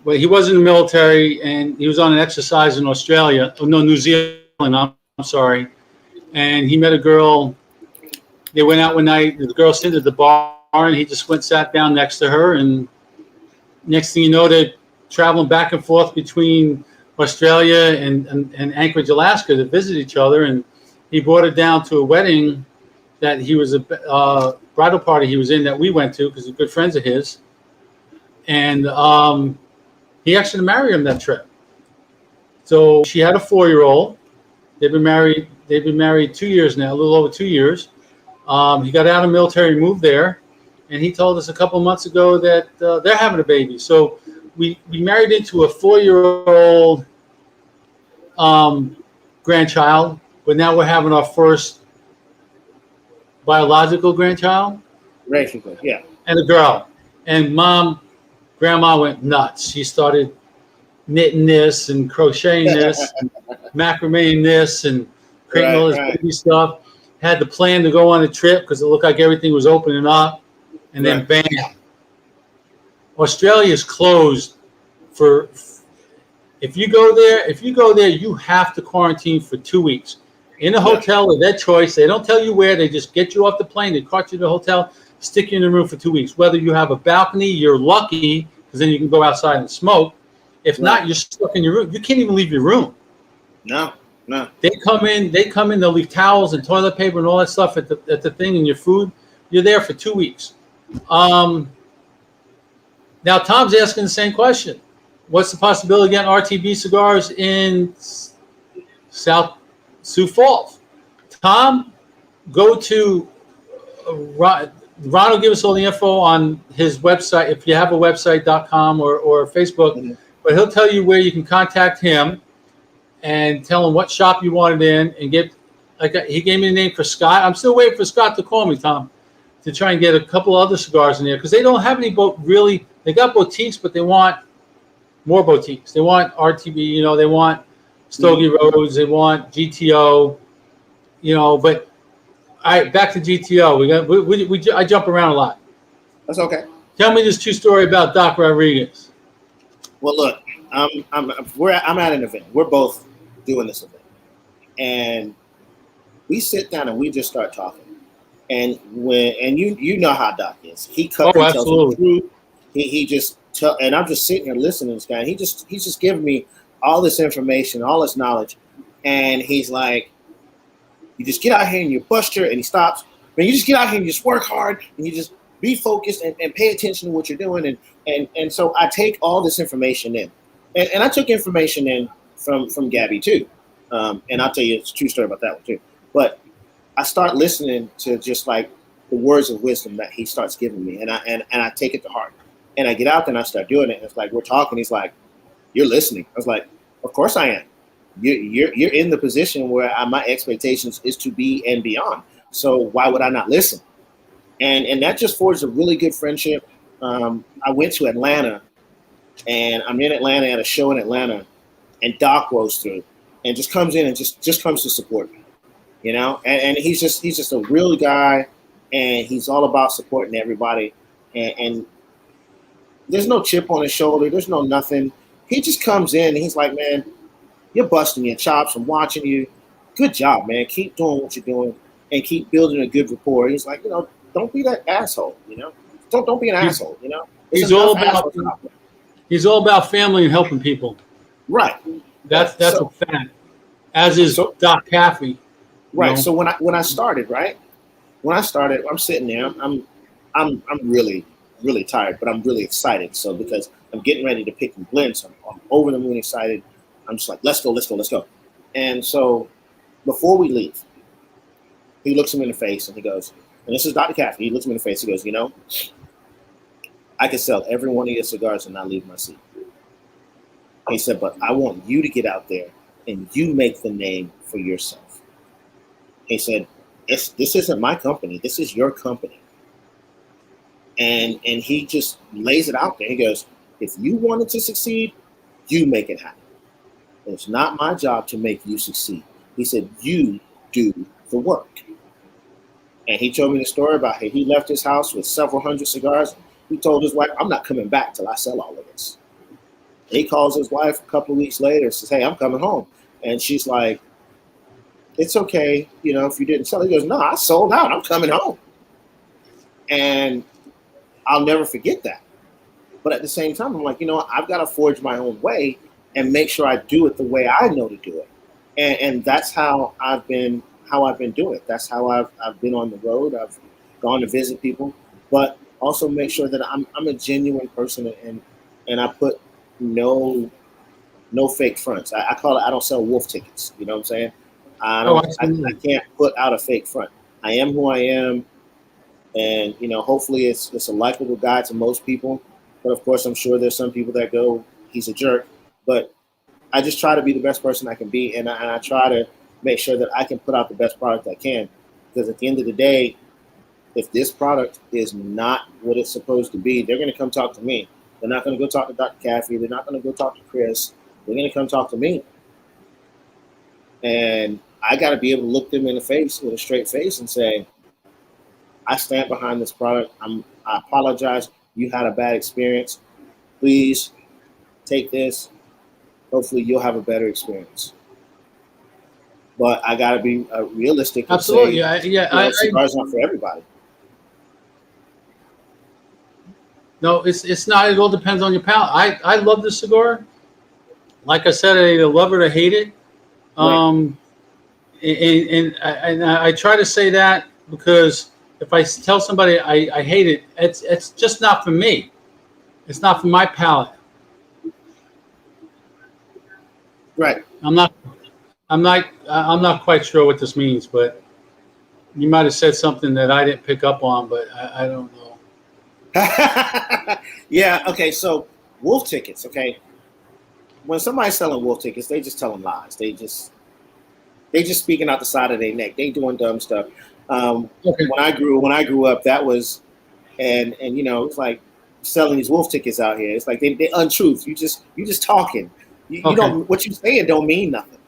Well, he was in the military, and he was on an exercise in Australia. Oh no, New Zealand. I'm sorry. And he met a girl. They went out one night. The girl sat at the bar, and he just sat down next to her. And next thing you know, they're traveling back and forth between Australia and Anchorage, Alaska, to visit each other. And he brought her down to a wedding that he was a bridal party he was in that we went to, because we're good friends of his. And he actually married him that trip. So she had a 4-year-old. They've been married 2 years now, a little over 2 years. He got out of the military, moved there, and he told us a couple months ago that they're having a baby. So we married into a 4-year-old grandchild, but now we're having our first biological grandchild. Basically, yeah. And a girl. And grandma went nuts. She started knitting this and crocheting this and macrameing this and creating all this baby stuff. Had the plan to go on a trip because it looked like everything was opening up. And then bam. Australia is closed for, if you go there, you have to quarantine for 2 weeks. In a hotel of their choice. They don't tell you where. They just get you off the plane. They cart you to the hotel, stick you in the room for 2 weeks. Whether you have a balcony, you're lucky, because then you can go outside and smoke. If not, you're stuck in your room. You can't even leave your room. No. They come in, they'll leave towels and toilet paper and all that stuff at the thing, and your food. You're there for 2 weeks. Now Tom's asking the same question. What's the possibility of getting RTB cigars in South Sioux Falls? Tom, go to Ron will give us all the info on his website, if you have a website.com or Facebook, but he'll tell you where you can contact him and tell him what shop you want it in, and he gave me the name for Scott. I'm still waiting for Scott to call me, Tom, to try and get a couple other cigars in there, because they don't have any really. They got boutiques, but they want more boutiques. They want RTB, they want Stogie Roads, they want GTO, but all right, back to GTO. I jump around a lot. That's okay. Tell me this true story about Doc Rodriguez. Well, look, I'm at an event. We're both doing this event, and we sit down and we just start talking. And you know how Doc is. He tells the truth. He just and I'm just sitting here listening to this guy. And he's just giving me all this information, all this knowledge, and he's like, You just get out here and you bust your, and he stops. Man, you just get out here and you just work hard and you just be focused and pay attention to what you're doing. And so I take all this information in. And I took information in from Gabby too. And I'll tell you a true story about that one too. But I start listening to just like the words of wisdom that he starts giving me. And I take it to heart. And I get out there and I start doing it. And it's like, we're talking. He's like, you're listening. I was like, of course I am. You're in the position where my expectations is to be and beyond. So why would I not listen? And that just forged a really good friendship. I went to Atlanta, and I'm in Atlanta at a show in Atlanta, and Doc rolls through and just comes in and just comes to support me, you know. And he's just a real guy, and he's all about supporting everybody. And there's no chip on his shoulder. There's no nothing. He just comes in and he's like, man, you're busting your chops. I'm watching you. Good job, man. Keep doing what you're doing and keep building a good rapport. He's like, you know, don't be that asshole, you know. Don't be an asshole, you know. He's all about family and helping people. Right. That's a fact. As is Doc Caffey. Right. Know? So when I started, I'm sitting there. I'm really, really tired, but I'm really excited. So because I'm getting ready to pick and blend, so I'm over the moon excited. I'm just like, let's go. And so before we leave, he looks him in the face and he goes, and this is Dr. Caffey. He looks me in the face. He goes, you know, I could sell every one of your cigars and not leave my seat. He said, but I want you to get out there and you make the name for yourself. He said, this isn't my company. This is your company. And he just lays it out there. He goes, if you wanted to succeed, you make it happen. It's not my job to make you succeed. He said, you do the work. And he told me the story about how he left his house with several hundred cigars. He told his wife, I'm not coming back till I sell all of this. And he calls his wife a couple of weeks later and says, hey, I'm coming home. And she's like, it's okay, you know, if you didn't sell. He goes, no, I sold out. I'm coming home. And I'll never forget that. But at the same time, I'm like, you know what? I've got to forge my own way and make sure I do it the way I know to do it. And that's how I've been doing it. That's how I've been on the road. I've gone to visit people, but also make sure that I'm a genuine person and I put no fake fronts. I call it, I don't sell wolf tickets. You know what I'm saying? I can't put out a fake front. I am who I am. And, you know, hopefully it's a likable guy to most people. But of course, I'm sure there's some people that go, he's a jerk. But I just try to be the best person I can be. And I try to make sure that I can put out the best product I can. Because at the end of the day, if this product is not what it's supposed to be, they're going to come talk to me. They're not going to go talk to Dr. Caffey. They're not going to go talk to Chris. They're going to come talk to me. And I got to be able to look them in the face with a straight face and say, I stand behind this product. I apologize. You had a bad experience. Please take this. Hopefully you'll have a better experience. But I got to be realistic. Absolutely. Cigars not for everybody. No, it's not. It all depends on your palate. I love this cigar. Like I said, I either love it or hate it. Right. And I try to say that because if I tell somebody I hate it, it's just not for me. It's not for my palate. Right. I'm not quite sure what this means, but you might have said something that I didn't pick up on, but I don't know. Yeah. Okay. So wolf tickets. Okay. When somebody's selling wolf tickets, they just telling lies. They just speaking out the side of their neck. They doing dumb stuff. Okay. When I grew up, that was, and you know, it's like selling these wolf tickets out here. It's like they untruth. You just talking. You don't, what you saying don't mean nothing.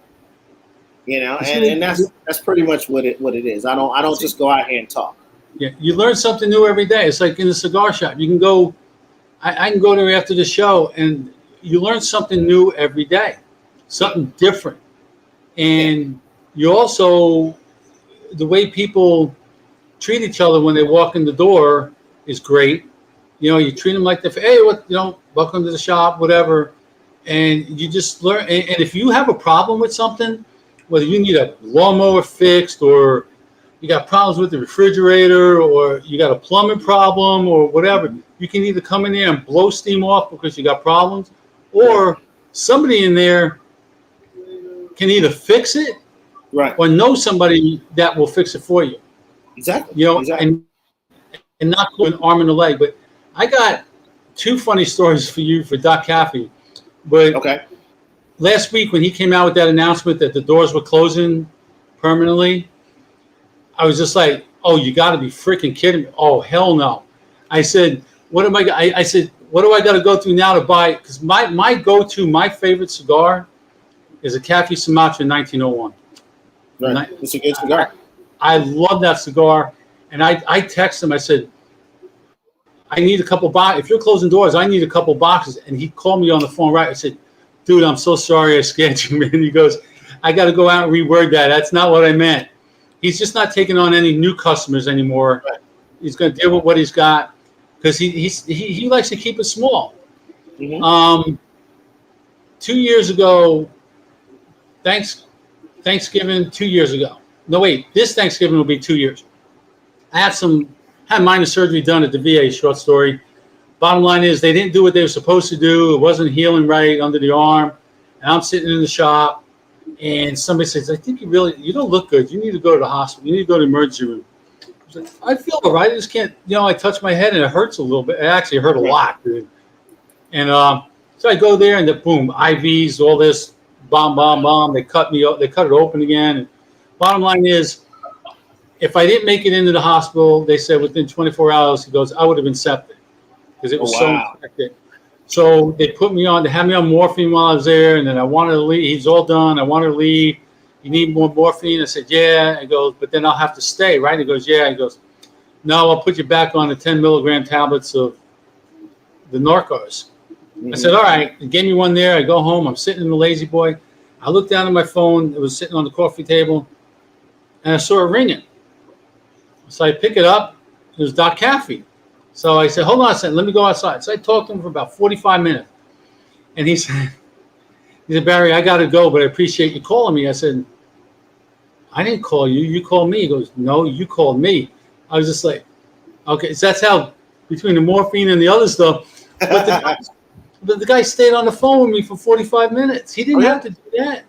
You know, and that's pretty much what it is. I don't just go out here and talk. Yeah, you learn something new every day. It's like in a cigar shop. You can go, I can go there after the show, and you learn something new every day, something different. And you also, the way people treat each other when they walk in the door is great. You know, you treat them like hey, what, you know, welcome to the shop, whatever. And you just learn. And if you have a problem with something, whether you need a lawnmower fixed or you got problems with the refrigerator or you got a plumbing problem or whatever, you can either come in there and blow steam off because you got problems, or somebody in there can either fix it or know somebody that will fix it for you. Exactly. You know, and not put an arm and a leg. But I got two funny stories for you for Doc Caffey. But last week when he came out with that announcement that the doors were closing permanently, I was just like, oh, you got to be freaking kidding me. Oh, hell no. I said, what am I said, what do I got to go through now to buy? Because my go-to, my favorite cigar is a Caffey Sumatra 1901. Right. It's a good cigar. I love that cigar. And I texted him. I said, I need a couple boxes. If you're closing doors, I need a couple boxes. And he called me on the phone, right? I said, dude, I'm so sorry I scared you, man. He goes, I got to go out and reword that. That's not what I meant. He's just not taking on any new customers anymore. Right. He's going to deal with what he's got because he likes to keep it small. Mm-hmm. 2 years ago, Thanksgiving, 2 years ago. No, wait, this Thanksgiving will be 2 years. I had minor surgery done at the VA, short story. Bottom line is they didn't do what they were supposed to do. It wasn't healing right under the arm. And I'm sitting in the shop and somebody says, I think you don't look good. You need to go to the hospital. You need to go to the emergency room. I was like, I feel all right. I just can't, I touch my head and it hurts a little bit. It actually hurt a lot, dude. And so I go there and boom, IVs, all this, bomb. They cut me up. They cut it open again. And bottom line is, if I didn't make it into the hospital, they said within 24 hours, he goes, I would have been septic because it was so infected. So they put me on, they had me on morphine while I was there, and then I wanted to leave. He's all done. I wanted to leave. You need more morphine? I said, yeah. He goes, but then I'll have to stay, right? He goes, yeah. He goes, no, I'll put you back on the 10 milligram tablets of the Narcos. Mm-hmm. I said, all right. He gave me one there. I go home. I'm sitting in the lazy boy. I look down at my phone. It was sitting on the coffee table, and I saw it ringing. So I pick it up. It was Doc Caffey. So I said, hold on a second. Let me go outside. So I talked to him for about 45 minutes. And he said, Barry, I got to go, but I appreciate you calling me. I said, I didn't call you. You called me. He goes, no, you called me. I was just like, okay. So that's how, between the morphine and the other stuff. But the guy stayed on the phone with me for 45 minutes. He didn't have to do that.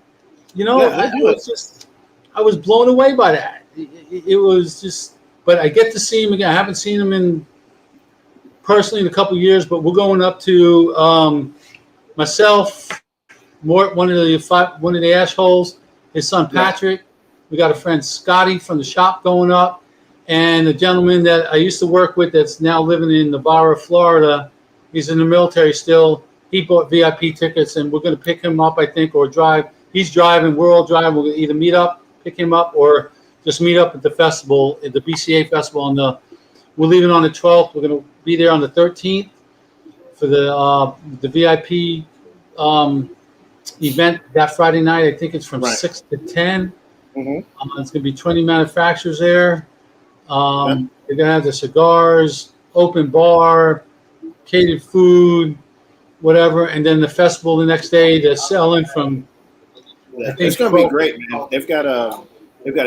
I was blown away by that. It was just, but I get to see him again. I haven't seen him personally in a couple of years, but we're going up to myself, one of the assholes, his son Patrick. We got a friend Scotty from the shop going up, and a gentleman that I used to work with that's now living in Navarro, Florida. He's in the military still. He bought VIP tickets, and we're going to pick him up, I think, or drive. He's driving. We're all driving. We'll either meet up, pick him up, or just meet up at the festival, at the BCA festival. We're leaving on the 12th. We're going to be there on the 13th for the VIP event that Friday night. I think it's from 6 to 10. Mm-hmm. It's going to be 20 manufacturers there. They're going to have the cigars, open bar, catered food, whatever. And then the festival the next day, they're selling from. It's going to be great, man. They've got a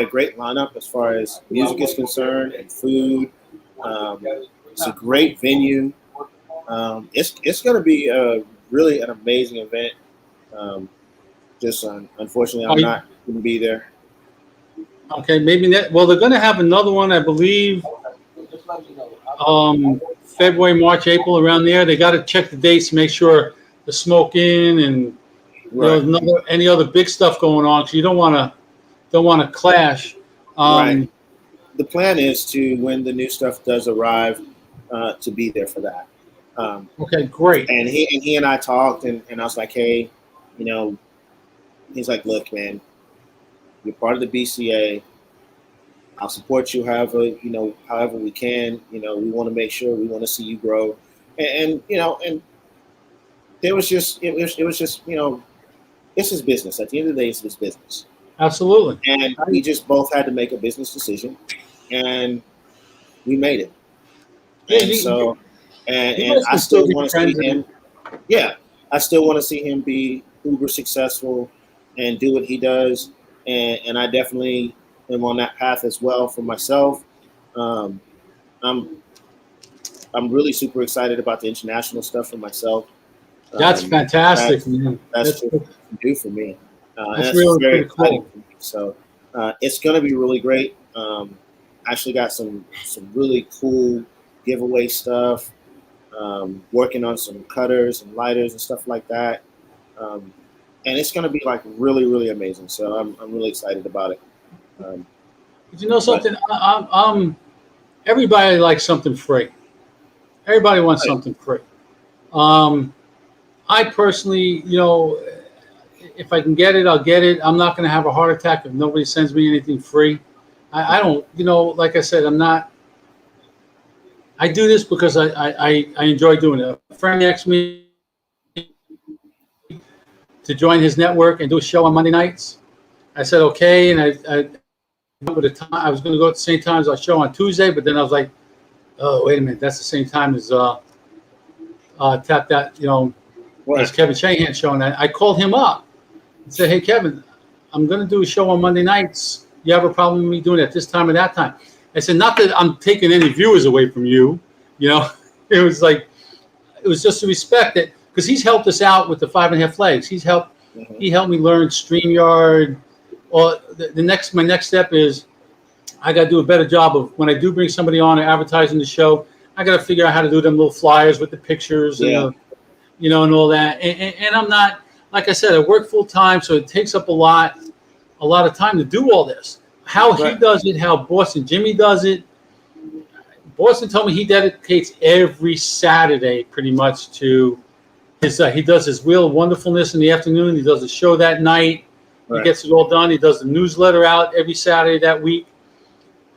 great lineup as far as music is concerned and food. It's a great venue. It's going to be really an amazing event. Unfortunately, I'm not going to be there. Okay, maybe that. Well, they're going to have another one, I believe. February, March, April, around there. They got to check the dates to make sure the smoke-in and any other big stuff going on, because you don't want to clash. Right. The plan is to, when the new stuff does arrive, to be there for that. Okay, great. And he and I talked, and I was like, hey, he's like, look, man, you're part of the BCA. I'll support you however we can. We want to make sure, we want to see you grow. And there was just, it was just, this is business. At the end of the day, it's his business. Absolutely. And we just both had to make a business decision, and we made it. And I still want to see him. Yeah, I still want to see him be uber successful and do what he does. and I definitely am on that path as well for myself. Um, I'm I'm really super excited about the international stuff for myself. That's fantastic, That's man. that's what it can do for me, and That's that's really very pretty exciting cool. for me. So it's going to be really great. I actually got some really cool giveaway stuff. Working on some cutters and lighters and stuff like that, um, and it's going to be like really amazing. So I'm really excited about it. Um, But you know but something? Everybody likes something free. Everybody wants right, something free. Um, I personally, if I can get it, I'll get it. I'm not going to have a heart attack if nobody sends me anything free. I don't, like I said, I'm not. I do this because I enjoy doing it. A friend asked me to join his network and do a show on Monday nights. I said okay, and I with the time I was going to go at the same time as our show on Tuesday, but then I was like, oh wait a minute, that's the same time as tap that as right, Kevin Shahan show, and I called him up and said, hey Kevin, I'm going to do a show on Monday nights. You have a problem with me doing it at this time or that time? I said, not that I'm taking any viewers away from you. It was like it was just a respect that because he's helped us out with the 5.5 legs. mhm, He helped me learn StreamYard. Or my next step is I got to do a better job of when I do bring somebody on and advertising the show. I got to figure out how to do them little flyers with the pictures and yeah, and all that. And I'm not, like I said, I work full time, so it takes up a lot of time to do all this. How he right, does it, how Boston Jimmy does it. Boston told me he dedicates every Saturday pretty much to his. He does his Wheel of Wonderfulness in the afternoon. He does a show that night. He right, gets it all done. He does the newsletter out every Saturday that week.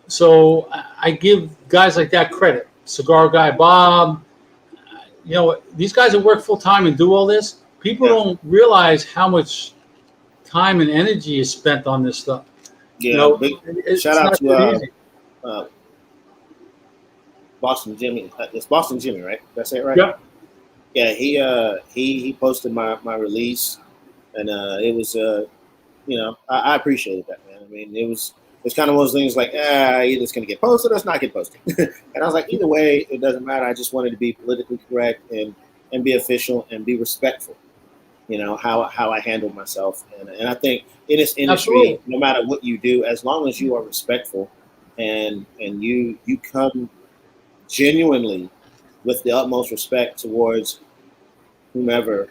So I give guys like that credit. Cigar Guy Bob, these guys that work full time and do all this, people yeah, don't realize how much time and energy is spent on this stuff. yeah. Big shout It's out not to that easy. uh, Boston Jimmy. It's Boston Jimmy, right? Did I say it right? Yep. Yeah, he posted my release, and it was I appreciated that, man. I mean, it's kind of one of those things like either it's gonna get posted or it's not get posted, and I was like, either way, it doesn't matter. I just wanted to be politically correct and be official and be respectful. How I handle myself, and I think in this industry, Absolutely. no matter what you do, as long as you are respectful and you come genuinely with the utmost respect towards whomever,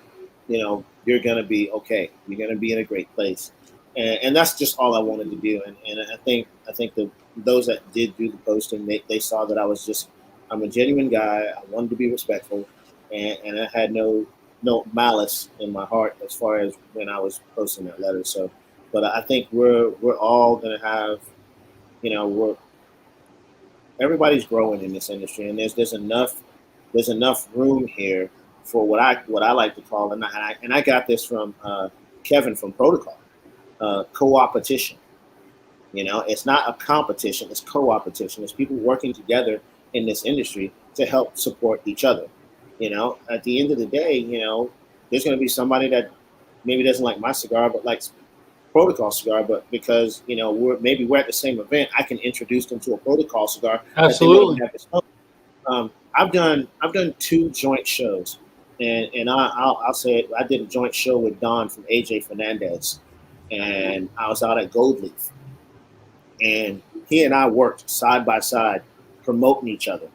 you're gonna be okay. You're gonna be in a great place, and that's just all I wanted to do. And I think that those that did do the posting, they saw that I'm a genuine guy. I wanted to be respectful, and I had no malice in my heart as far as when I was posting that letter. So, but I think we're all gonna have, we're everybody's growing in this industry, and there's enough room here for what I like to call, and I got this from Kevin from Protocol, co-opetition. It's not a competition; it's co-opetition. It's people working together in this industry to help support each other. At the end of the day, there's going to be somebody that maybe doesn't like my cigar, but likes Protocol cigar, but because we're at the same event, I can introduce them to a Protocol cigar that they wouldn't Absolutely. have. I've done 2 joint shows, and I'll say it. I did a joint show with Don from AJ Fernandez, and I was out at Gold Leaf, and he and I worked side by side, promoting each other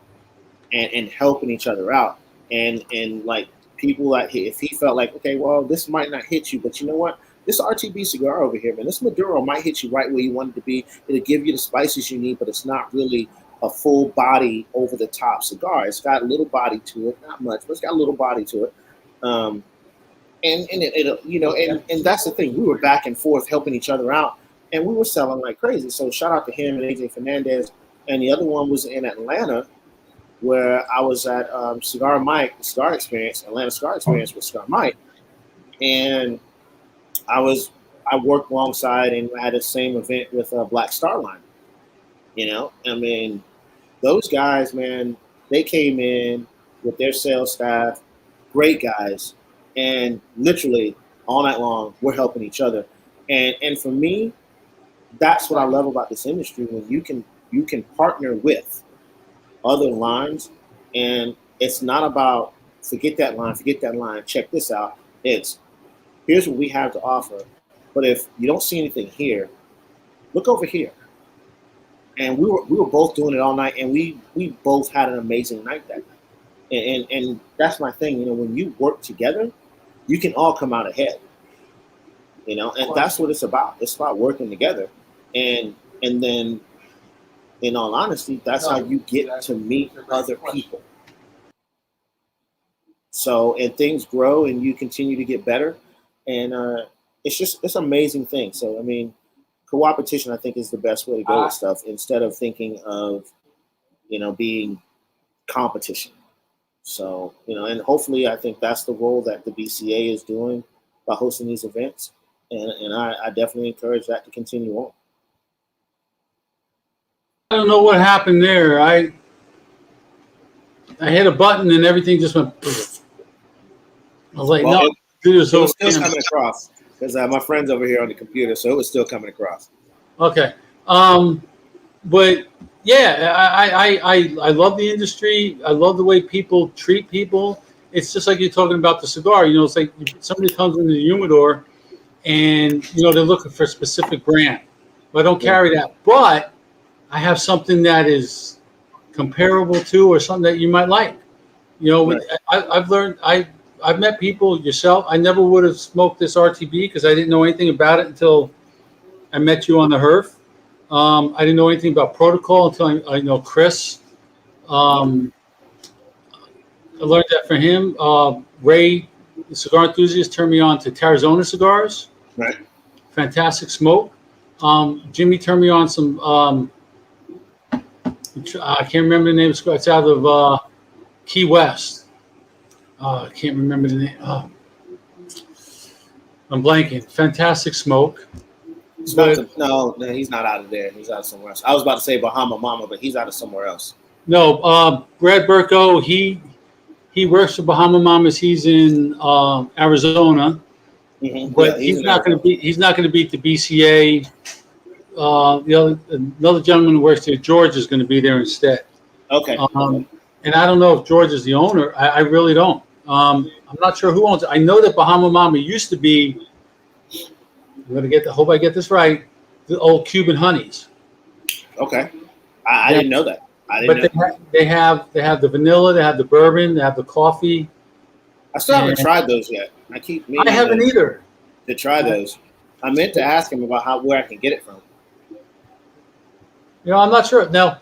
and helping each other out, and like people like if he felt like okay, well this might not hit you, but you know what? This RTB cigar over here, man, this Maduro might hit you right where you want it to be. It'll give you the spices you need, but it's not really a full body over the top cigar. It's got a little body to it, not much, but it's got a little body to it. Um, and that's the thing. We were back and forth helping each other out, and we were selling like crazy. So shout out to him and AJ Fernandez. And the other one was in Atlanta, where I was at Cigar Mike, Cigar Experience, Atlanta Cigar Experience with Cigar Mike, and I worked alongside and had the same event with Black Star Line. I mean, those guys, man, they came in with their sales staff, great guys, and literally all night long we're helping each other. And for me, that's what I love about this industry, when you can partner with other lines, and it's not about forget that line, check this out. It's here's what we have to offer. But if you don't see anything here, look over here. And we were both doing it all night, and we both had an amazing night that night. And that's my thing, when you work together, you can all come out ahead. And that's what it's about. It's about working together. And then, in all honesty, that's how you get to meet other people. So, and things grow and you continue to get better. And it's an amazing thing. So, I mean, co-opetition, I think, is the best way to go with stuff, instead of thinking of, being competition. So, and hopefully I think that's the role that the BCA is doing by hosting these events. And I definitely encourage that to continue on. I don't know what happened there. I hit a button and everything just went. I was like, no, it was still coming across, because my friend's over here on the computer, so it was still coming across. Okay. But yeah, I love the industry. I love the way people treat people. It's just like you're talking about the cigar. It's like somebody comes into the humidor and, they're looking for a specific brand. But I don't carry that. But I have something that is comparable to, or something that you might like. Right. I've learned, I've met people, yourself. I never would have smoked this RTB because I didn't know anything about it until I met you on the HERF. I didn't know anything about protocol until I know Chris. I learned that from him. Ray, the cigar enthusiast, turned me on to Tarazona cigars. Right. Fantastic smoke. Jimmy turned me on some. I can't remember the name of the cigar. It's out of Key West. I can't remember the name. I'm blanking. Fantastic smoke. No, he's not out of there. He's out of somewhere else. I was about to say Bahama Mama, but he's out of somewhere else. No, Brad Burko, he works for Bahama Mamas. He's in Arizona, but he's not going to beat the BCA. Another gentleman who works there, George, is going to be there instead. Okay. And I don't know if George is the owner. I really don't. I'm not sure who owns it. I know that Bahama Mama used to be. I'm going to hope I get this right. The old Cuban Honeys. Okay. I didn't know that. They have the vanilla, they have the bourbon, they have the coffee. I still haven't tried those yet. I haven't either. To try those. I meant to ask him about where I can get it from. I'm not sure. Now,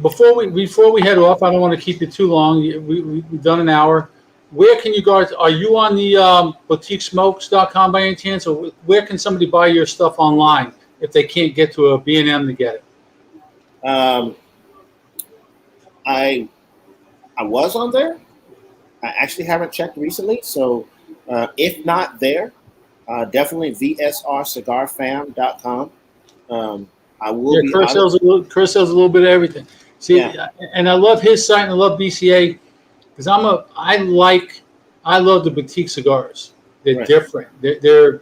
before we head off, I don't want to keep it too long. We've done an hour. Where can you guys? Are you on the boutiquesmokes.com by any chance, or where can somebody buy your stuff online if they can't get to a B&M to get it? I was on there. I actually haven't checked recently, so if not there, definitely vsrcigarfam.com. I will. Yeah, Chris sells a little bit of everything. See, and I love his site and I love BCA because I love the boutique cigars. They're different. They're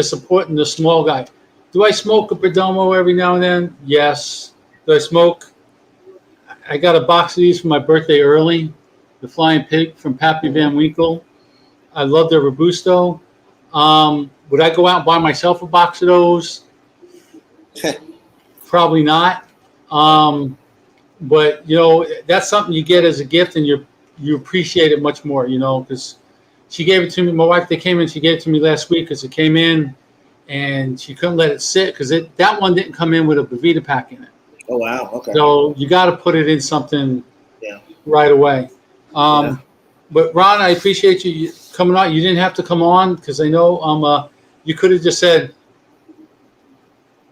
supporting the small guy. Do I smoke a Perdomo every now and then? Yes. Do I smoke? I got a box of these for my birthday early. The Flying Pig from Pappy Van Winkle. I love their Robusto. Would I go out and buy myself a box of those? Probably not. But that's something you get as a gift, and you appreciate it much more. Because she gave it to me. My wife, they came in. She gave it to me last week because it came in, and she couldn't let it sit because that one didn't come in with a Bovita pack in it. Oh wow! Okay. So you got to put it in something right away. But Ron, I appreciate you coming on. You didn't have to come on because I know you could have just said,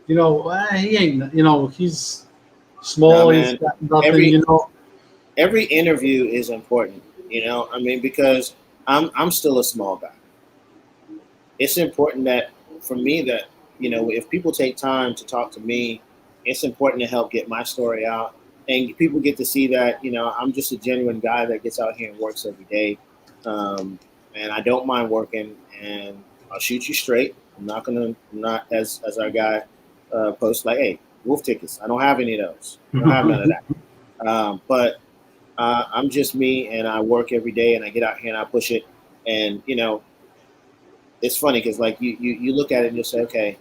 he ain't, he's small. He's got nothing. Every interview is important. Because I'm still a small guy. It's important that for me that if people take time to talk to me, it's important to help get my story out. And people get to see that, I'm just a genuine guy that gets out here and works every day. And I don't mind working, and I'll shoot you straight. I'm not as our guy post like, "Hey, wolf tickets. I don't have any of those. I don't have none of that." But I'm just me, and I work every day, and I get out here and I push it. And it's funny because like you look at it and you say, okay,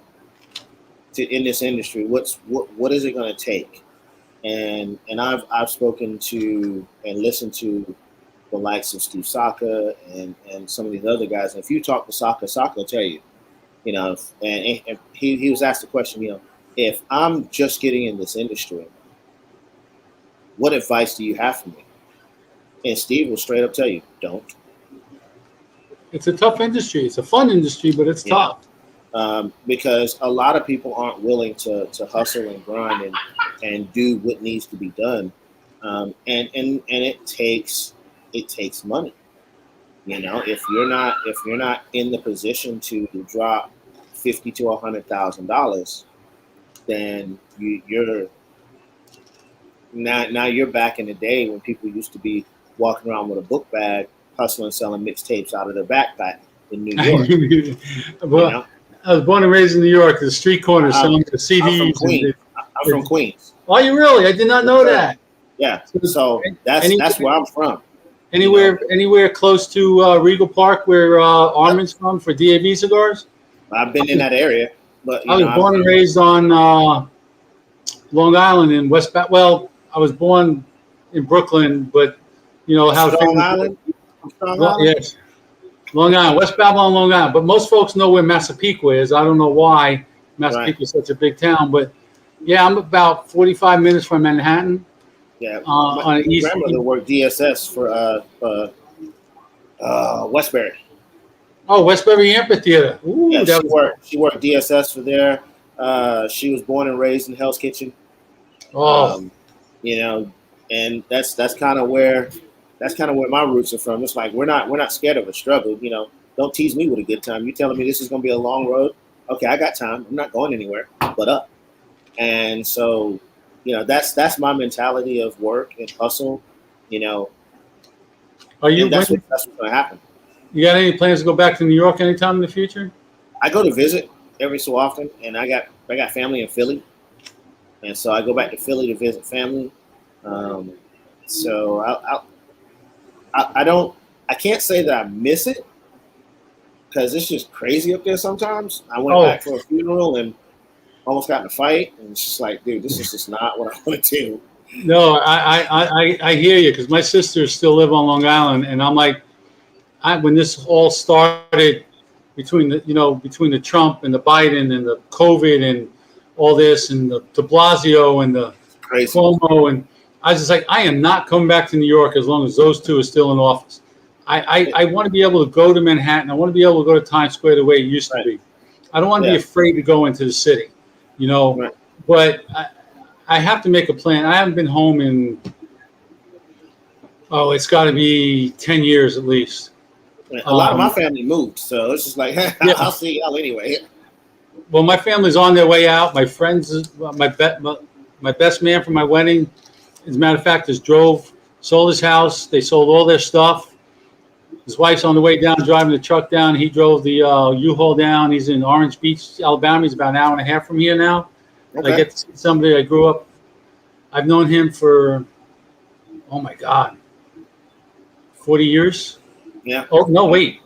in this industry, what is it going to take? And I've spoken to and listened to the likes of Steve Saka and some of these other guys. And if you talk to Saka will tell you, and he was asked the question, if I'm just getting in this industry, what advice do you have for me? And Steve will straight up tell you, don't. It's a tough industry. It's a fun industry, but it's tough. Because a lot of people aren't willing to hustle and grind and do what needs to be done. And it takes money. If you're not in the position to drop $50,000 to $100,000, then you're now you're back in the day when people used to be walking around with a book bag, hustling, selling mixtapes out of their backpack in New York. Well, I was born and raised in New York, the street corner, selling the CDs. I'm from Queens. Are you really? I did not know that. Yeah, so that's where I'm from. Anywhere close to Regal Park, where Armin's from, for DAV cigars? I've been in that area, but I was born and raised on Long Island in West. Well, I was born in Brooklyn, but how Long Island. Yes, Long Island, West Babylon, Long Island. But most folks know where Massapequa is. I don't know why Massapequa is such a big town, but yeah, I'm about 45 minutes from Manhattan. Yeah, my grandmother worked DSS for Westbury. Oh, Westbury Amphitheater. Ooh, yeah, she worked DSS for there. She was born and raised in Hell's Kitchen. Oh, and that's kind of where my roots are from. It's like we're not scared of a struggle. Don't tease me with a good time. You telling me this is going to be a long road? Okay, I got time. I'm not going anywhere but up. And so, that's my mentality of work and hustle. Are you? That's what's going to happen. You got any plans to go back to New York anytime in the future? I go to visit every so often, and I got family in Philly, and so I go back to Philly to visit family. So I can't say that I miss it because it's just crazy up there sometimes. I went back for a funeral and almost got in a fight, and it's just like, dude, this is just not what I want to do. No, I hear you, because my sisters still live on Long Island, and I'm like, when this all started between the Trump and the Biden and the COVID and all this and the de Blasio and the Cuomo, and I was just like, I am not coming back to New York as long as those two are still in office. I want to be able to go to Manhattan. I want to be able to go to Times Square the way it used to be. I don't want to be afraid to go into the city, but I have to make a plan. I haven't been home in, it's got to be 10 years at least. A lot of my family moved, so it's just like, I'll see y'all anyway. Well, my family's on their way out. My friends, my best man for my wedding, as a matter of fact, sold his house. They sold all their stuff. His wife's on the way down, driving the truck down. He drove the U-Haul down. He's in Orange Beach, Alabama. He's about an hour and a half from here now. Okay. I get to see somebody I grew up. I've known him for, oh my God, 40 years. Yeah. Oh, no, wait.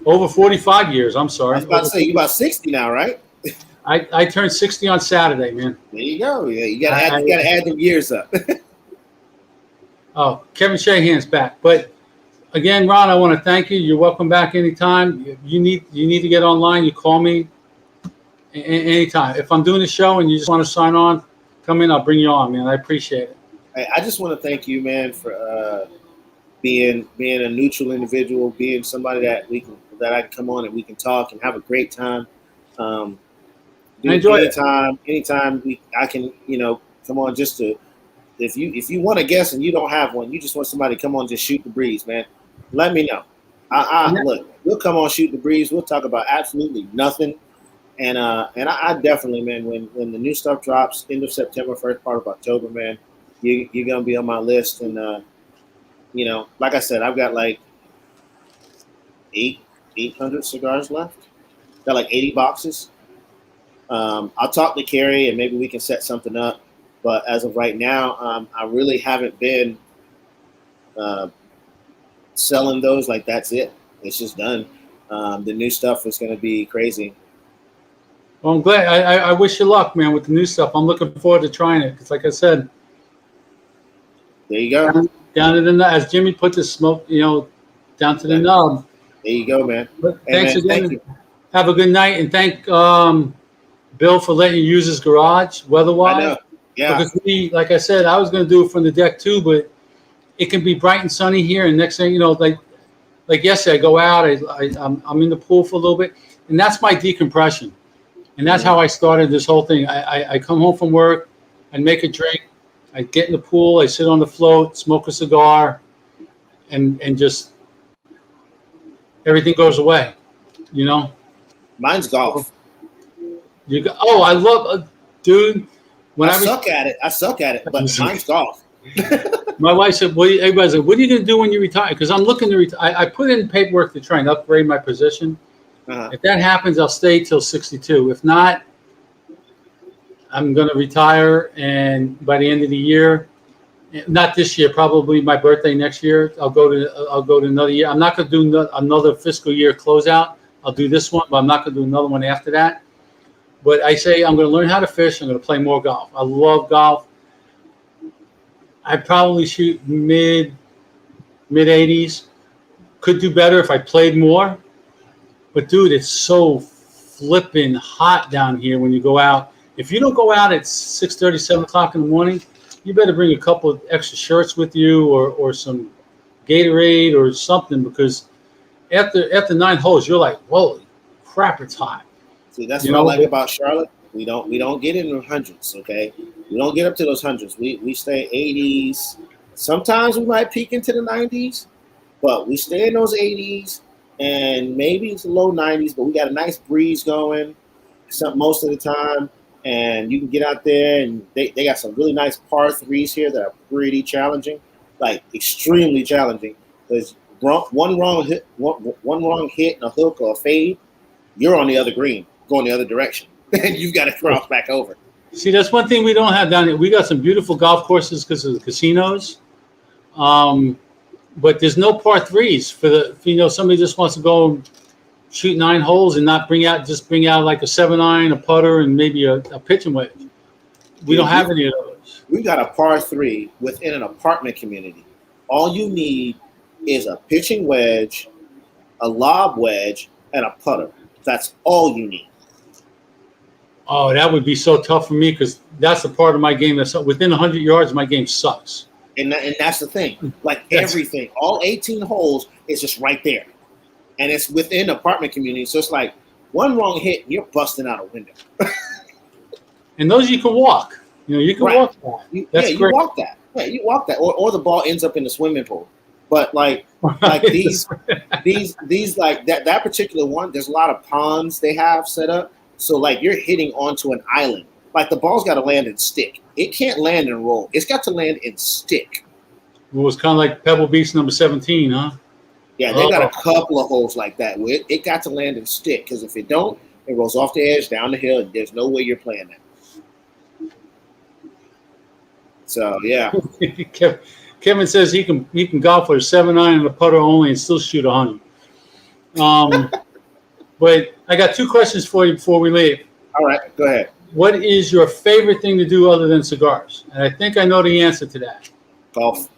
Over 45 years. I'm sorry. I was about to say, you're about 60 now, right? I turned 60 on Saturday, man. There you go. Yeah, you gotta add them years up. Oh, Kevin Shahan's back. But again, Ron, I want to thank you. You're welcome back anytime. You need to get online. You call me anytime. If I'm doing a show and you just want to sign on, come in. I'll bring you on, man. I appreciate it. I just want to thank you, man, for being a neutral individual, being somebody that I can come on and we can talk and have a great time. Enjoy it. Anytime I can, come on just to. If you want a guest and you don't have one, you just want somebody to come on, just shoot the breeze, man. Let me know. Look, we'll come on, shoot the breeze. We'll talk about absolutely nothing. And I definitely, man, when the new stuff drops, end of September, first part of October, man, you're gonna be on my list. And like I said, I've got like 800 cigars left. Got like 80 boxes. I'll talk to Carrie and maybe we can set something up. But as of right now, I really haven't been selling those. Like that's it. It's just done. The new stuff is going to be crazy. Well, I'm glad. I wish you luck, man, with the new stuff. I'm looking forward to trying it. Because like I said, There you go. down to the, as Jimmy put the smoke, down to the nub. There you go, man. But Hey, thanks man, again. thank you. Have a good night, and thank Bill for letting you use his garage weather-wise. I know. Yeah. Because like I said, I was going to do it from the deck too, but it can be bright and sunny here, and next thing like yesterday, I go out, I'm in the pool for a little bit, and that's my decompression, and that's how I started this whole thing. I come home from work, I make a drink, I get in the pool, I sit on the float, smoke a cigar, and just everything goes away, Mine's golf. I love, dude. When I suck at it, but mine's golf. My wife said, everybody's like, what are you going to do when you retire? Because I'm looking to retire. I put in paperwork to try and upgrade my position. If that happens, I'll stay till 62. If not, I'm going to retire, and by the end of the year, not this year, probably my birthday next year, I'll go to another year. I'm not going to do another fiscal year closeout. I'll do this one, but I'm not going to do another one after that. But I say I'm going to learn how to fish. I'm going to play more golf. I love golf. I probably shoot mid 80s. Could do better if I played more. But dude, it's so flipping hot down here when you go out. If you don't go out at 6:30, 7 o'clock in the morning, you better bring a couple of extra shirts with you or some Gatorade or something, because after 9 holes, you're like, holy crap, it's hot. See, that's what I like about Charlotte. We don't get in the hundreds, okay? We don't get up to those hundreds. We stay 80s. Sometimes we might peak into the 90s, but we stay in those 80s and maybe it's the low 90s, but we got a nice breeze going most of the time. And you can get out there, and they got some really nice par threes here that are pretty challenging, like extremely challenging. Because one wrong hit and a hook or a fade, you're on the other green, going the other direction, and you've got to cross back over. See, that's one thing we don't have down here. We got some beautiful golf courses because of the casinos, but there's no par threes for somebody just wants to go shoot 9 holes and not bring out like a 7-iron, a putter, and maybe a pitching wedge. We don't have any of those. We got a par 3 within an apartment community. All you need is a pitching wedge, a lob wedge, and a putter. That's all you need. Oh, that would be so tough for me, because that's the part of my game that's within 100 yards. My game sucks. And that's the thing. Like everything, all 18 holes is just right there. And it's within the apartment community. So it's like one wrong hit and you're busting out a window. And those you can walk. You can walk that. You walk that. Yeah, you walk that. Or the ball ends up in the swimming pool. But like these like that particular one, there's a lot of ponds they have set up. So like you're hitting onto an island. Like the ball's got to land and stick. It can't land and roll. It's got to land and stick. It was kind of like Pebble Beach number 17, huh? Yeah, they got a couple of holes like that where it got to land and stick, because if it don't, it rolls off the edge down the hill, and there's no way you're playing that. So yeah. Kevin says he can golf with a 7-iron and a putter only and still shoot 100. But I got 2 questions for you before we leave. All right, go ahead. What is your favorite thing to do other than cigars? And I think I know the answer to that. Golf.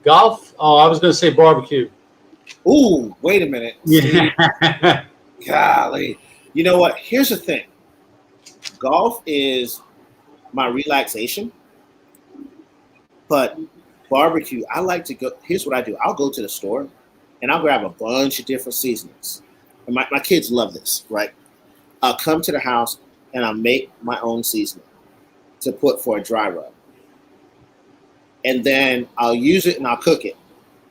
Golf? Oh, I was going to say barbecue. Ooh, wait a minute. Yeah. Golly. You know what? Here's the thing. Golf is my relaxation, but barbecue, I like to go. Here's what I do. I'll go to the store and I'll grab a bunch of different seasonings. And my kids love this, right? I'll come to the house and I'll make my own seasoning to put for a dry rub. And then I'll use it and I'll cook it.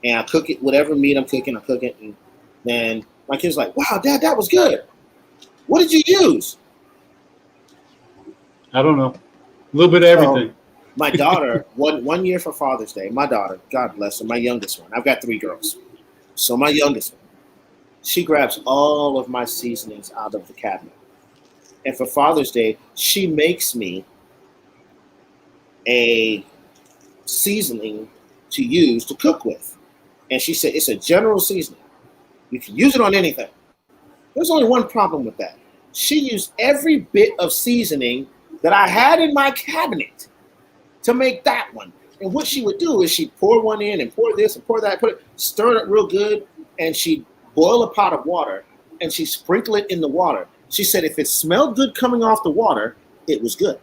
And I'll cook it, whatever meat I'm cooking, I'll cook it. And then my kid's like, wow, Dad, that was good. What did you use? I don't know. A little bit of everything. My daughter, one year for Father's Day, my daughter, God bless her, my youngest one. I've got 3 girls. So my youngest one, she grabs all of my seasonings out of the cabinet. And for Father's Day, she makes me a seasoning to use to cook with. And she said, it's a general seasoning. You can use it on anything. There's only one problem with that. She used every bit of seasoning that I had in my cabinet to make that one. And what she would do is she'd pour one in and pour this and pour that, stir it up real good, and she'd boil a pot of water and she'd sprinkle it in the water. She said if it smelled good coming off the water, it was good.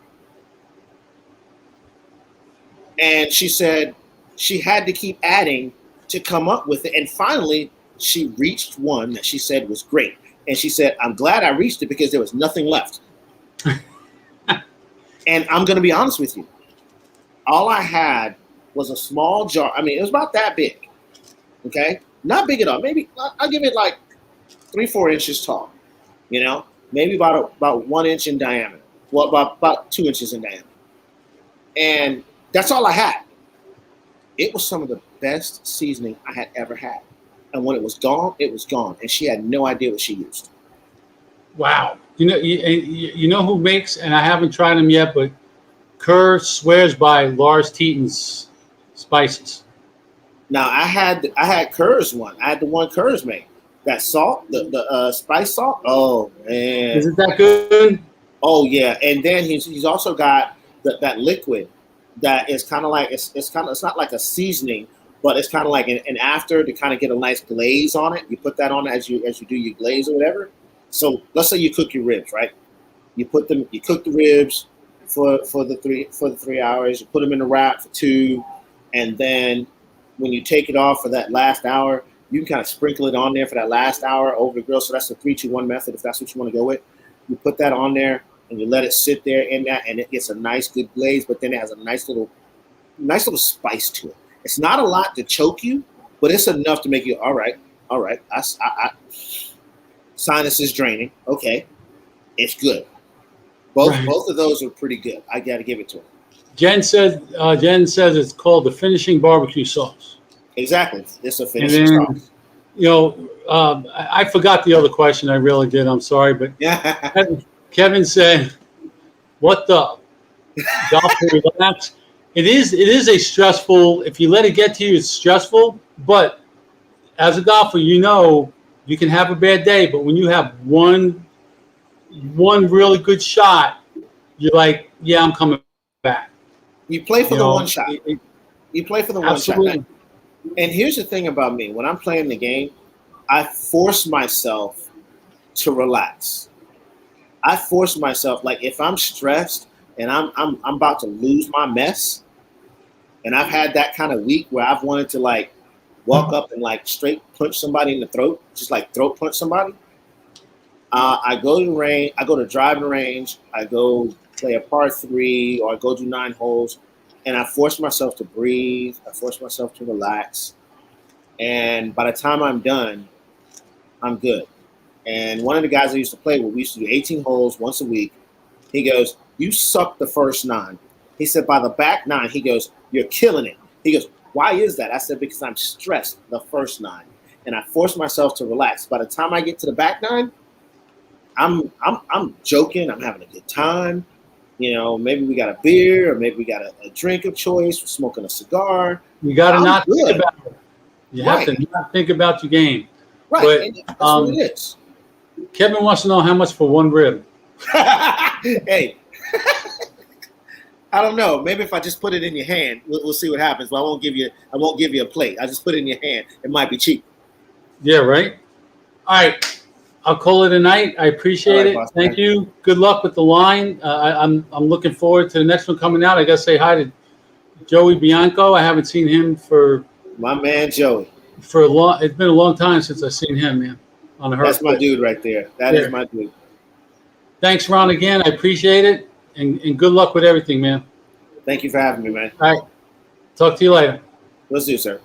And she said she had to keep adding to come up with it. And finally, she reached one that she said was great. And she said, I'm glad I reached it because there was nothing left. And I'm going to be honest with you. All I had was a small jar. I mean, it was about that big. Okay? Not big at all. Maybe I'll give it like 3-4 inches tall. You know? Maybe about 1 inch in diameter. Well, about 2 inches in diameter. And that's all I had. It was some of the best seasoning I had ever had. And when it was gone, it was gone. And she had no idea what she used. Wow. You know who makes, and I haven't tried them yet, but Kerr swears by Lars Teton's spices. Now, I had Kerr's one. I had the one Kerr's made. That salt, the spice salt. Oh, man. Is it that good? Oh, yeah. And then he's also got that liquid that is kind of like, it's not like a seasoning, but it's kind of like an after to kind of get a nice glaze on it. You put that on as you do your glaze or whatever. So let's say you cook your ribs, right? You cook the ribs for the 3 hours. You put them in a wrap for 2, and then when you take it off for that last hour, you can kind of sprinkle it on there for that last hour over the grill. So that's the 3-2-1 method if that's what you want to go with. You put that on there and you let it sit there in that, and it gets a nice good glaze, but then it has a nice little spice to it. It's not a lot to choke you, but it's enough to make you all right. I sinus is draining. Okay, it's good. Both of those are pretty good. I got to give it to her. Jen says it's called the finishing barbecue sauce. Exactly, it's a finishing sauce. You know, I forgot the other question. I really did. I'm sorry, but yeah. Kevin said, "What the golf to relax?" It is a stressful. If you let it get to you, it's stressful. But as a golfer, you know you can have a bad day, but when you have one really good shot, you're like, yeah, I'm coming back. You play for the one shot. You play for the one shot. And here's the thing about me: when I'm playing the game, I force myself to relax. I force myself, like if I'm stressed and I'm about to lose my mess, and I've had that kind of week where I've wanted to like walk up and like straight punch somebody in the throat, just like throat punch somebody. I go to the range. I go to driving range. I go play a par 3 or I go do 9 holes, and I force myself to breathe. I force myself to relax, and by the time I'm done, I'm good. And one of the guys I used to play with, we used to do 18 holes once a week. He goes, "You sucked the first 9." He said, "By the back 9, he goes, you're killing it." He goes, "Why is that?" I said, "Because I'm stressed the first 9, and I force myself to relax. By the time I get to the back 9, I'm joking. I'm having a good time. You know, maybe we got a beer, or maybe we got a drink of choice. We're smoking a cigar. You got to not think about it. You have to not think about your game." Right. But, that's what it is. Kevin wants to know how much for one rib. Hey, I don't know. Maybe if I just put it in your hand, we'll see what happens. But I won't give you a plate. I just put it in your hand. It might be cheap. Yeah, right. All right, I'll call it a night. I appreciate it. Boss, Thank you. Good luck with the line. I'm looking forward to the next one coming out. I gotta say hi to Joey Bianco. I haven't seen him for my man Joey. For a long. It's been a long time since I've seen him, man. On the That's my dude right there. That is my dude. Thanks, Ron, again. I appreciate it. And good luck with everything, man. Thank you for having me, man. All right. Talk to you later. Let's do, sir.